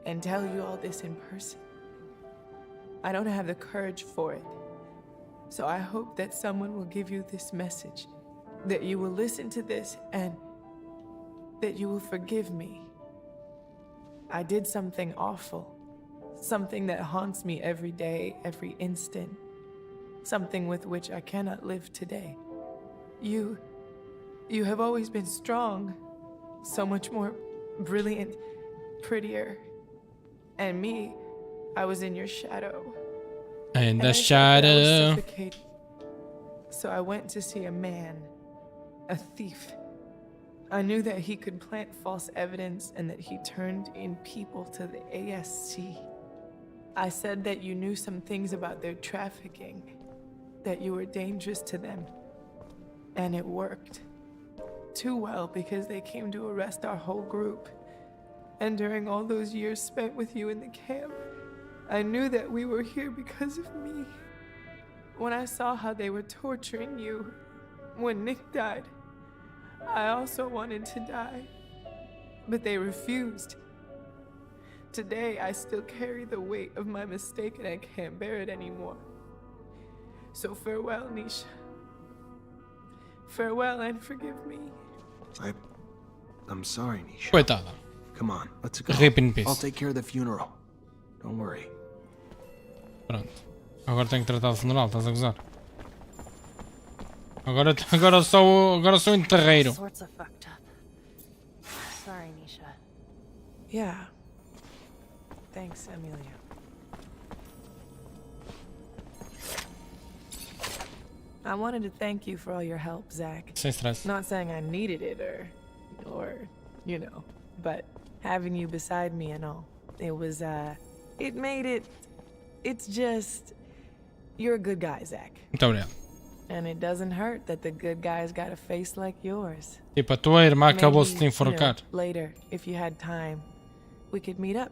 and tell you all this in person. I don't have the courage for it. So I hope that someone will give you this message, that you will listen to this and that you will forgive me. I did something awful, something that haunts me every day, every instant. Something with which I cannot live today. You have always been strong, so much more brilliant, prettier. And me, I was in your shadow. In the I shadow. suffocated. So I went to see a man, a thief. I knew that he could plant false evidence and that he turned in people to the ASC. I said that you knew some things about their trafficking, that you were dangerous to them. And it worked. Too well, because they came to arrest our whole group. And during all those years spent with you in the camp, I knew that we were here because of me. When I saw how they were torturing you, when Nick died, I also wanted to die. But they refused. Today, I still carry the weight of my mistake and I can't bear it anymore. So farewell, Nisha. Farewell and forgive me. I'm sorry, Nisha. Coitada. Come on, let's go. Rip in peace. I'll take care of the funeral. Don't worry. Pronto. Agora tenho que tratar do funeral, estás a gozar? Agora sou enterreiro. Sorts of fucked up. Sorry, Nisha. Yeah. Thanks, Amelia. I wanted to thank you for all your help, Zach. Sem stress. Not saying I needed it or, you know, but having you beside me and all. It was, it made it, it's just, you're a good guy, Zach. Muito obrigado. And it doesn't hurt that the good guys got a face like yours. Tipo, a tua irmã acabou-se de Maybe, enforcar. Later, if you had time, we could meet up.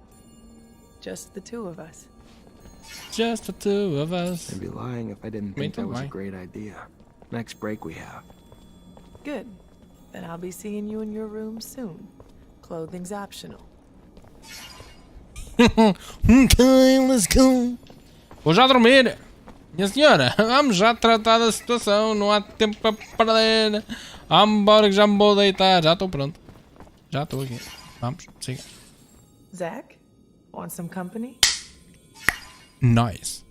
Just the two of us. Just the two of us. I'd be lying if I didn't think that was a great idea. Next break we have. Good. Then I'll be seeing you in your room soon. Clothing's optional. Okay, let's go. Vou já dormir. Minha senhora, vamos já tratar da situação. Não há tempo para perder. Vamos embora que já me vou deitar. Já estou pronto. Já estou aqui. Vamos, siga. Zach, want some company? Nice.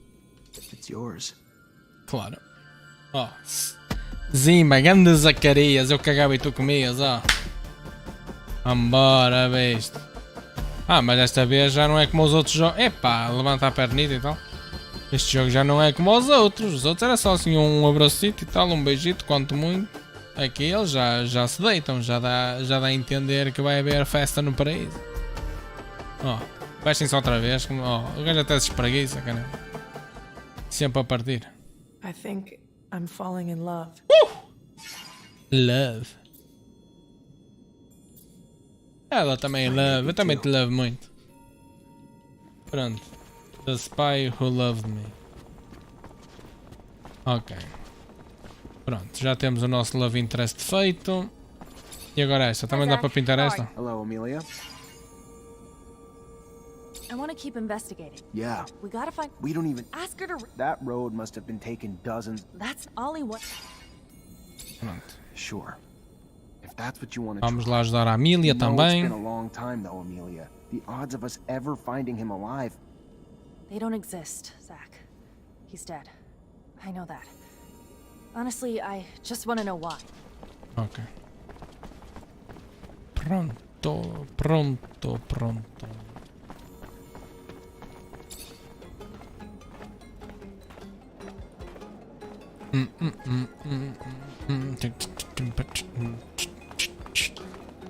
It's yours. Claro. Ó. Zima, grandes Zacarias. Eu cagava e tu comias, ó. Vambora, besta. Ah, mas desta vez já não é como os outros jogos. Epá, levanta a pernita e tal. Este jogo já não é como os outros. Os outros era só assim um abracito e tal, um beijito, quanto muito. Aqui eles já se deitam, já dá a entender que vai haver festa no paraíso. Ó. Baixem-se outra vez. Oh, o gajo até se espreguiça, cara. Sempre a partir. I think I'm falling in love. Love. Ela também love. Eu também te love muito. Pronto. The Spy Who Loved Me. Ok. Pronto, já temos o nosso love interest feito. E agora esta? Também dá para pintar esta? Hello, Amelia. I want to keep investigating. Yeah. We gotta find. We don't even. Ask her to. That road must have been taken dozens. That's Ollie. What? Pronto. Sure. If that's what you want to Vamos lá ajudar a Amelia também. It's been a long time though, Amelia. The odds of us ever finding him alive. They don't exist, Zach. He's dead. I know that. Honestly, I just want to know why. Ok. Pronto, pronto, pronto.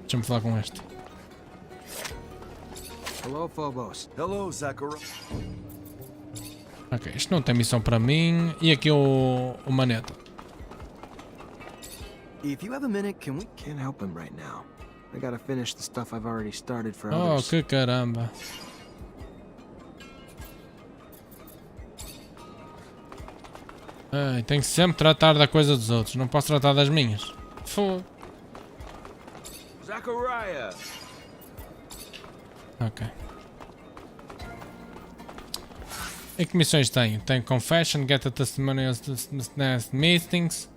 Deixa-me falar com este. Hello, Phobos. Hello, Zachariah. Ok, isto não tem missão para mim. E aqui o maneta. If you have a minute, can we? Can't help him right now. I gotta finish the stuff I've already started for Oh, others. que caramba. Ai, tenho que sempre tratar da coisa dos outros. Não posso tratar das minhas. Fogo. Zachariah. Ok. E que missões tenho? Tenho Confession, Get a Testimonials to Meetings.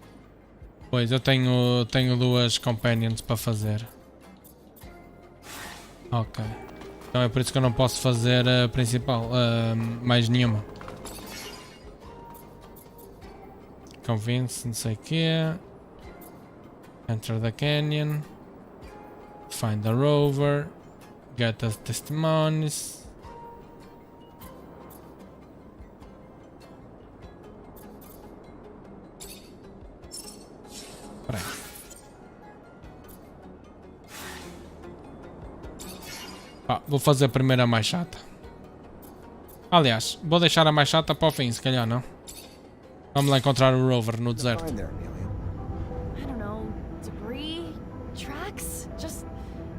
Pois, eu tenho duas Companions para fazer. Ok. Então é por isso que eu não posso fazer a principal. Mais nenhuma. Convince, não sei o quê. Enter the Canyon. Find the Rover. Get the Testimonies. Peraí. Vou fazer a primeira mais chata. Aliás, vou deixar a mais chata para o fim, se calhar não. Vamos lá encontrar o Rover no deserto. I don't know, debris, tracks, just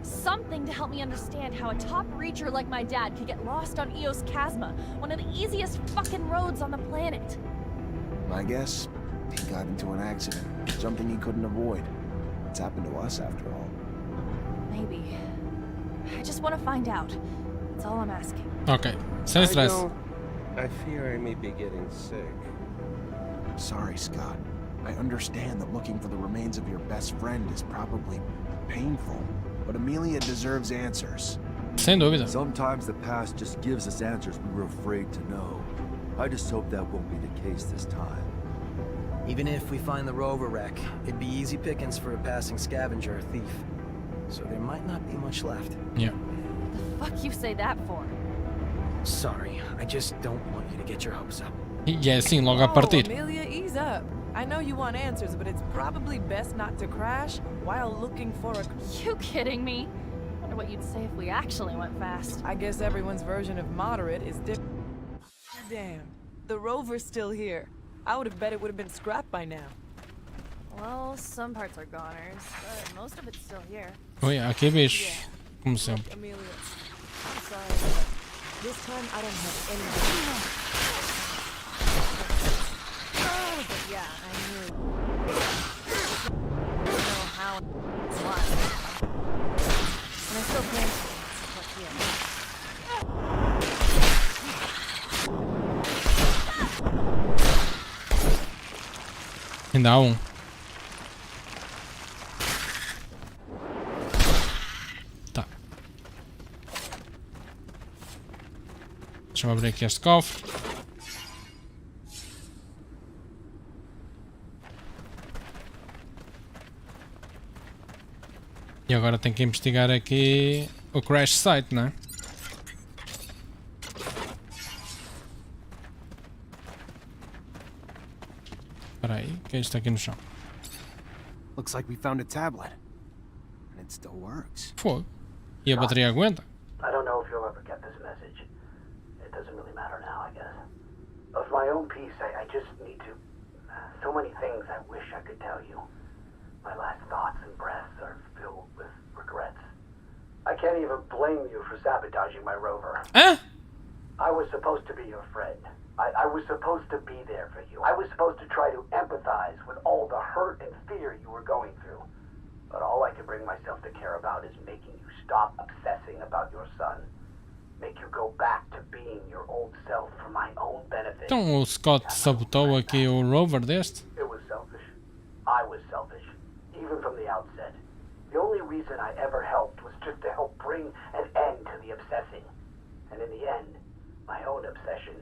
something to help me understand how a top reacher like my dad could get lost on Eos Chasma, one of the easiest fucking roads on the planet. My guess, he got into an accident, something he couldn't avoid. It's happened to us after all. Maybe. I just want to find out. That's all I'm asking. Ok, sem stress. I fear I may be getting sick. Sorry, Scott. I understand that looking for the remains of your best friend is probably painful, but Amelia deserves answers. Sem dúvida. Sometimes the past just gives us answers we were afraid to know. I just hope that won't be the case this time. Even if we find the rover wreck, it'd be easy pickings for a passing scavenger or thief. So there might not be much left. Yeah. The fuck you say that for? Sorry, I just don't want you to get your hopes up. E é assim, logo a partir. Amelia, ease up. I know you want answers, but it's probably best not to crash while looking for a... You kidding me? Wonder what you'd say if we actually went fast. I guess everyone's version of moderate is different. Damn, the rover's still here. I would have bet it would have been scrapped by now. Well, some parts are goners, but most of it's still here. Oi, aqui é bicho. Como sempre. Amelia, I'm sorry, but this time I don't have any... But yeah, I knew. I don't know how it's why. And I still plan to look here. Ainda há um. Tá. Deixa-me abrir aqui este cofre. E agora tenho que investigar aqui o crash site, não é? Espera aí, o que é isto aqui no chão? Looks like we found a tablet. And it still works. Fogo. E a bateria aguenta? I don't know if you'll ever get this message. my own peace, I just need to... So many things I wish I could tell you. My last thoughts and breaths are filled with regrets. I can't even blame you for sabotaging my rover. Huh? I was supposed to be your friend. I was supposed to be there for you. I was supposed to try to empathize with all the hurt and fear you were going through. But all I can bring myself to care about is making you stop obsessing about your son. Make you go back to being your old self for my own benefit. Então o Scott sabotou aqui o rover deste? It was selfish. I was selfish, even from the outset. The only reason I ever helped was just to help bring an end to the obsessing. And in the end, my own obsession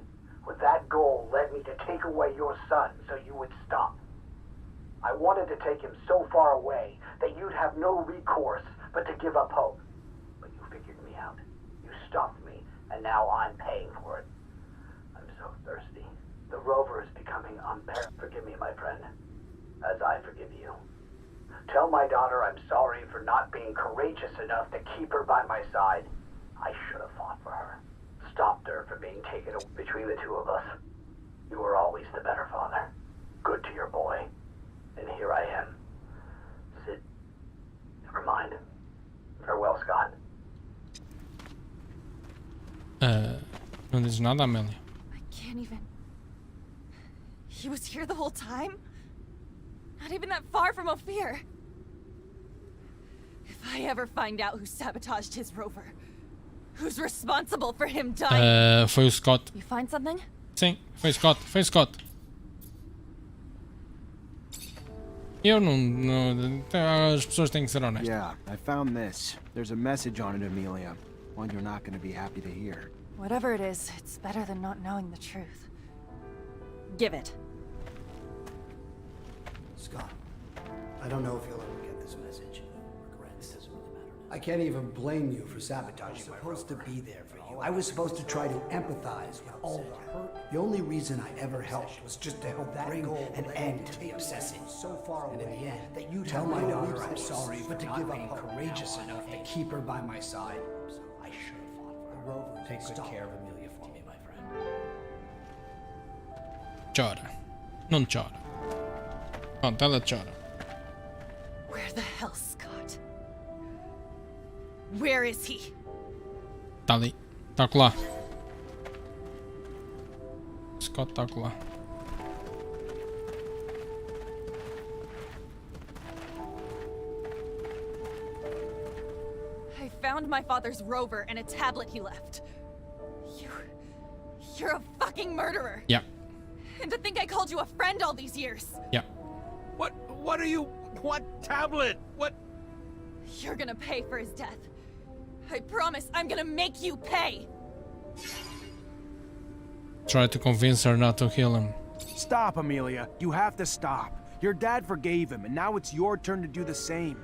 with that goal led me to take away your son so you would stop. I wanted to take him so far away that you'd have no recourse but to give up hope. But you figured me out. You stopped me, and now I'm paying for it. I'm so thirsty. The rover is becoming unbearable. Forgive me, my friend, as I forgive you. Tell my daughter I'm sorry for not being courageous enough to keep her by my side. I should have fought for her. Stopped her from being taken away. Between the two of us, you were always the better father. Good to your boy. And here I am. Sit. Never mind. Farewell, Scott. Não diz nada, Amélia. I can't even... He was here the whole time? Not even that far from Ophir. If I ever find out who sabotaged his rover, who's responsible for him dying? Foi o Scott. You find something? Sim, foi Scott, foi Scott. Eu não... As pessoas têm que ser honestas. Yeah, I found this. There's a message on it, Amelia. One you're not going to be happy to hear. Whatever it is, it's better than not knowing the truth. Give it. Scott, I don't know if you'll ever get this message. Regrets doesn't really matter now. I can't even blame you for sabotaging my rover. I was supposed to be there for you. I was supposed to try to empathize with all the hurt. The only reason I ever helped was just to help bring an end to the obsessing. So far away, and in the end, that you tell my daughter I'm sorry, but to give up courageous enough to keep her by my side. I should have fought for her. Rover, take good care of Amelia for me, my friend. Chora. Não chora. Pronto, ela chora. Where the hell, Scott? Where is he? Tá ali. Tá lá. Scott tá lá. I found my father's rover and a tablet he left. You're a fucking murderer. Yeah. And to think I called you a friend all these years. Yeah. What are you... What tablet? What... You're gonna pay for his death. I promise I'm gonna make you pay. Try to convince her not to kill him. Stop, Amelia. You have to stop. Your dad forgave him, and now it's your turn to do the same.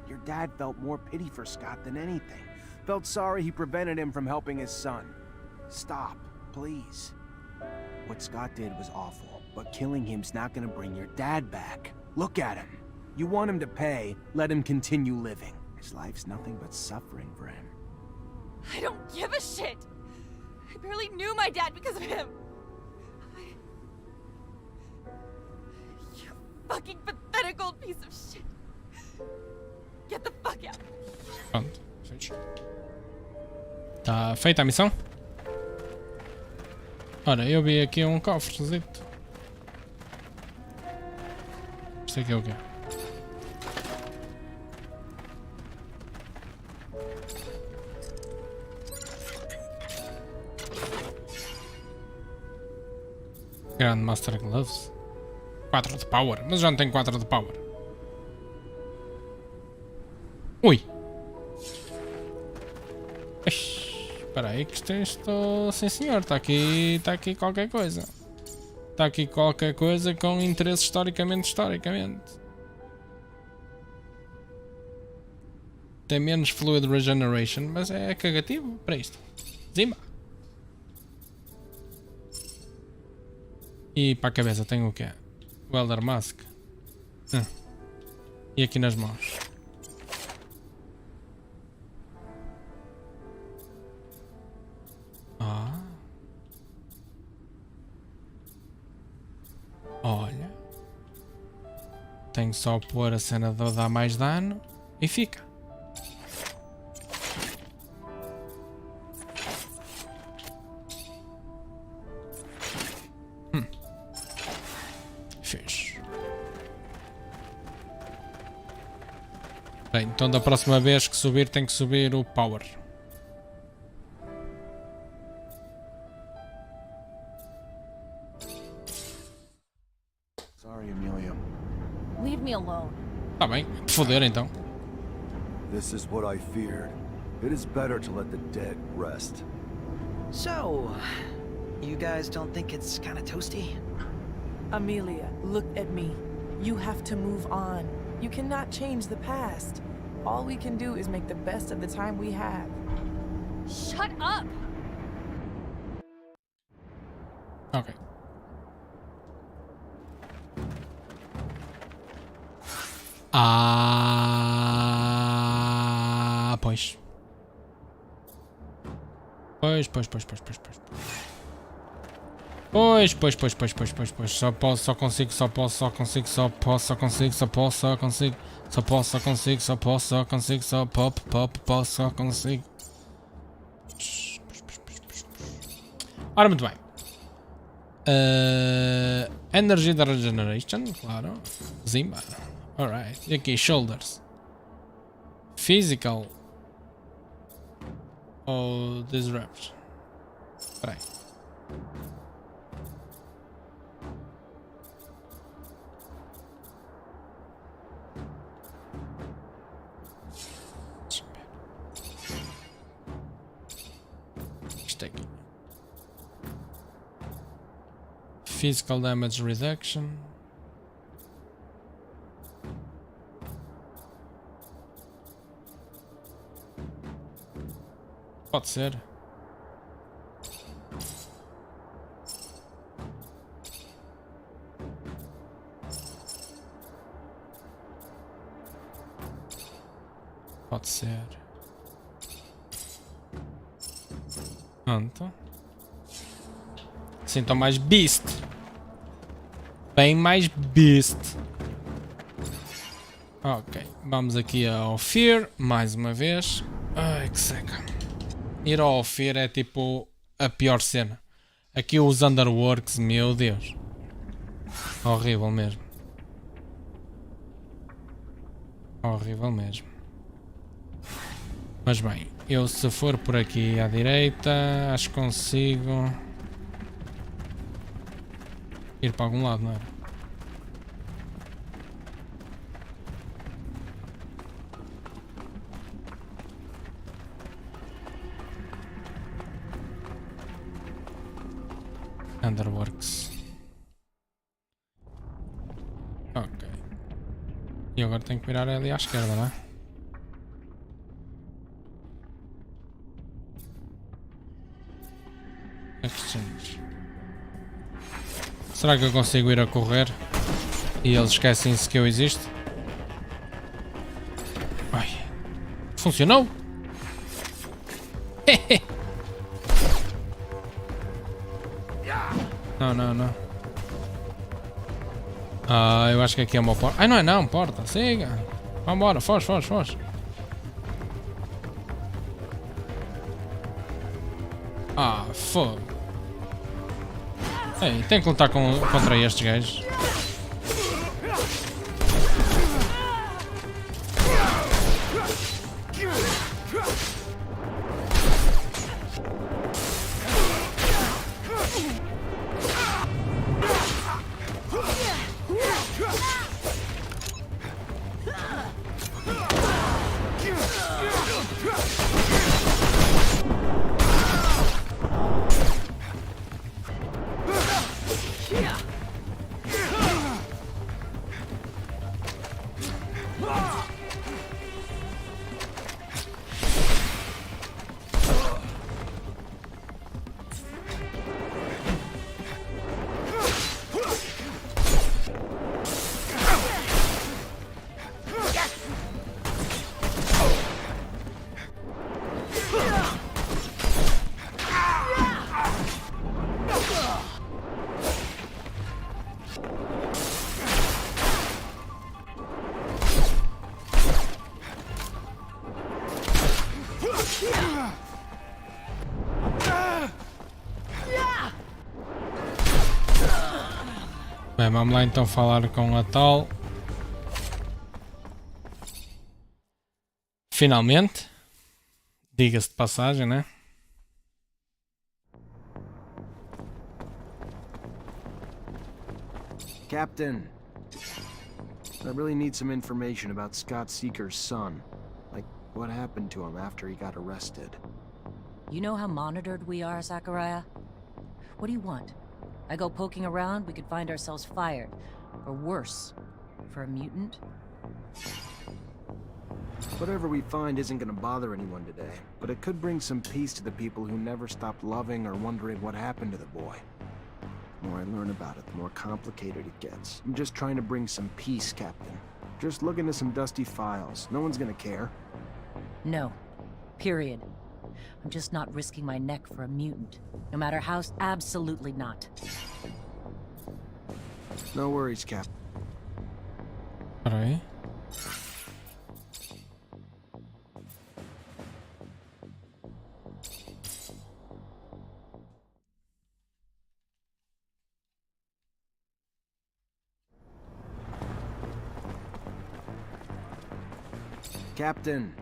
Your dad felt more pity for Scott than anything. Felt sorry he prevented him from helping his son. Stop, please. What Scott did was awful, but killing him's not gonna bring your dad back. Look at him. You want him to pay, let him continue living. His life's nothing but suffering for him. I don't give a shit. I barely knew my dad because of him. You fucking pathetic old piece of shit. Get the fuck out. Pronto, fecho. Tá feita a missão? Ora, eu vi aqui um cofrezito. Isto aqui é o quê? Grandmaster Gloves. 4 de power, mas já não tenho 4 de power. Ui! Espera aí que isto... Sim senhor, está aqui qualquer coisa. Está aqui qualquer coisa com interesse historicamente. Tem menos fluid regeneration, mas é cagativo para isto. Zimba! E para a cabeça tenho o quê? Welder Mask. E aqui nas mãos. Olha. Tenho só pôr a cena de dar mais dano e fica. Fixe. Bem, então da próxima vez que subir tem que subir o power. Sorry, Amelia. Leave me alone. Tá bem, foder então. This is what I feared. It is better to let the dead rest. So, you guys don't think it's kind of toasty? Amelia, look at me. You have to move on. You cannot change the past. All we can do is make the best of the time we have. Shut up! Ok. Ah, pois. Pois. Só consigo. Ora, muito bem. Energy da Regeneration, claro. Zimba. Alright. E aqui, Shoulders. Physical. Ou Disrupt. Espera aí. Isto aqui. Physical Damage Reduction. Pode ser. Pode ser. Pronto. Sinto mais beast. Bem mais beast. Ok. Vamos aqui ao Fear. Mais uma vez. Ai, que seca. Ir ao Fear é tipo a pior cena. Aqui os Underworks, meu Deus. Horrível mesmo. Horrível mesmo. Mas bem, eu se for por aqui à direita, acho que consigo ir para algum lado, não é? Underworks. Ok. E agora tenho que virar ali à esquerda, não é? Exchange. Será que eu consigo ir a correr? E eles esquecem-se que eu existo? Ai. Funcionou? Não. Ah, eu acho que aqui é uma porta. Ai, não é não, porta. Siga. Vambora, foge. Ah, fogo. Ei, tem que lutar contra estes gajos. Bem, vamos lá então falar com a tal. Finalmente. Diga-se de passagem, né? Captain, I really need some information about Scott Seeker's son. Like, what happened to him after he got arrested? You know how monitored we are, Zachariah? What do you want? I go poking around, we could find ourselves fired. Or worse, for a mutant? Whatever we find isn't gonna bother anyone today, but it could bring some peace to the people who never stopped loving or wondering what happened to the boy. The more I learn about it, the more complicated it gets. I'm just trying to bring some peace, Captain. Just look into some dusty files. No one's gonna care. No. Period. I'm just not risking my neck for a mutant. No matter how... Absolutely not. No worries, Cap. Alright. Captain,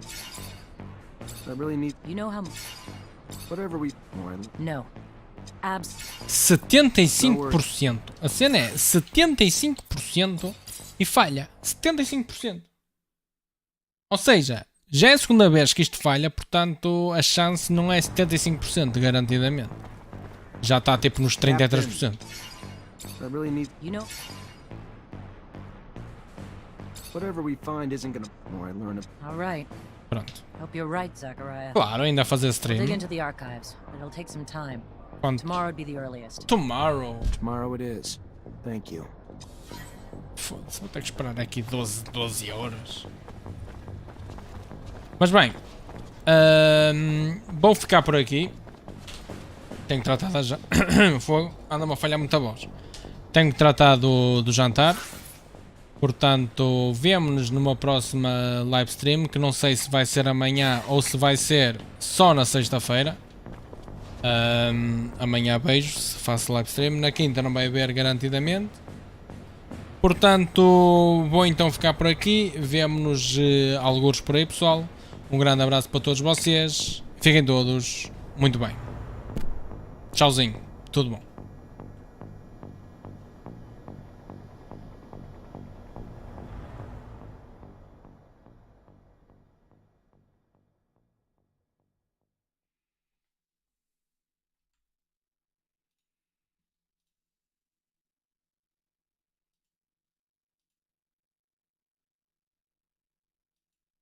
I really need... You know how... Whatever we... No. 75%. A cena é 75% e falha. 75%. Ou seja, já é a segunda vez que isto falha, portanto a chance não é 75% garantidamente. Já está tipo nos 33%. I really need... You know... Whatever we find isn't gonna... More I learn... All right. Pronto. Hope you're right, Zachariah. Claro, ainda a fazer Dig stream. into the archives, but it'll take some time. Quanto? Tomorrow would be the earliest. Tomorrow. Tomorrow it is. Thank you. Foda-se, vou ter que esperar aqui 12 horas. Mas bem, vou ficar por aqui. Tenho que tratar já. Fogo, anda-me a falhar muito a voz. Tenho que tratar do jantar. Portanto, vemo-nos numa próxima live stream, que não sei se vai ser amanhã ou se vai ser só na sexta-feira. Amanhã beijo, se faço live stream. Na quinta não vai haver garantidamente. Portanto, vou então ficar por aqui. Vemo-nos algures por aí, pessoal. Um grande abraço para todos vocês. Fiquem todos muito bem. Tchauzinho, tudo bom.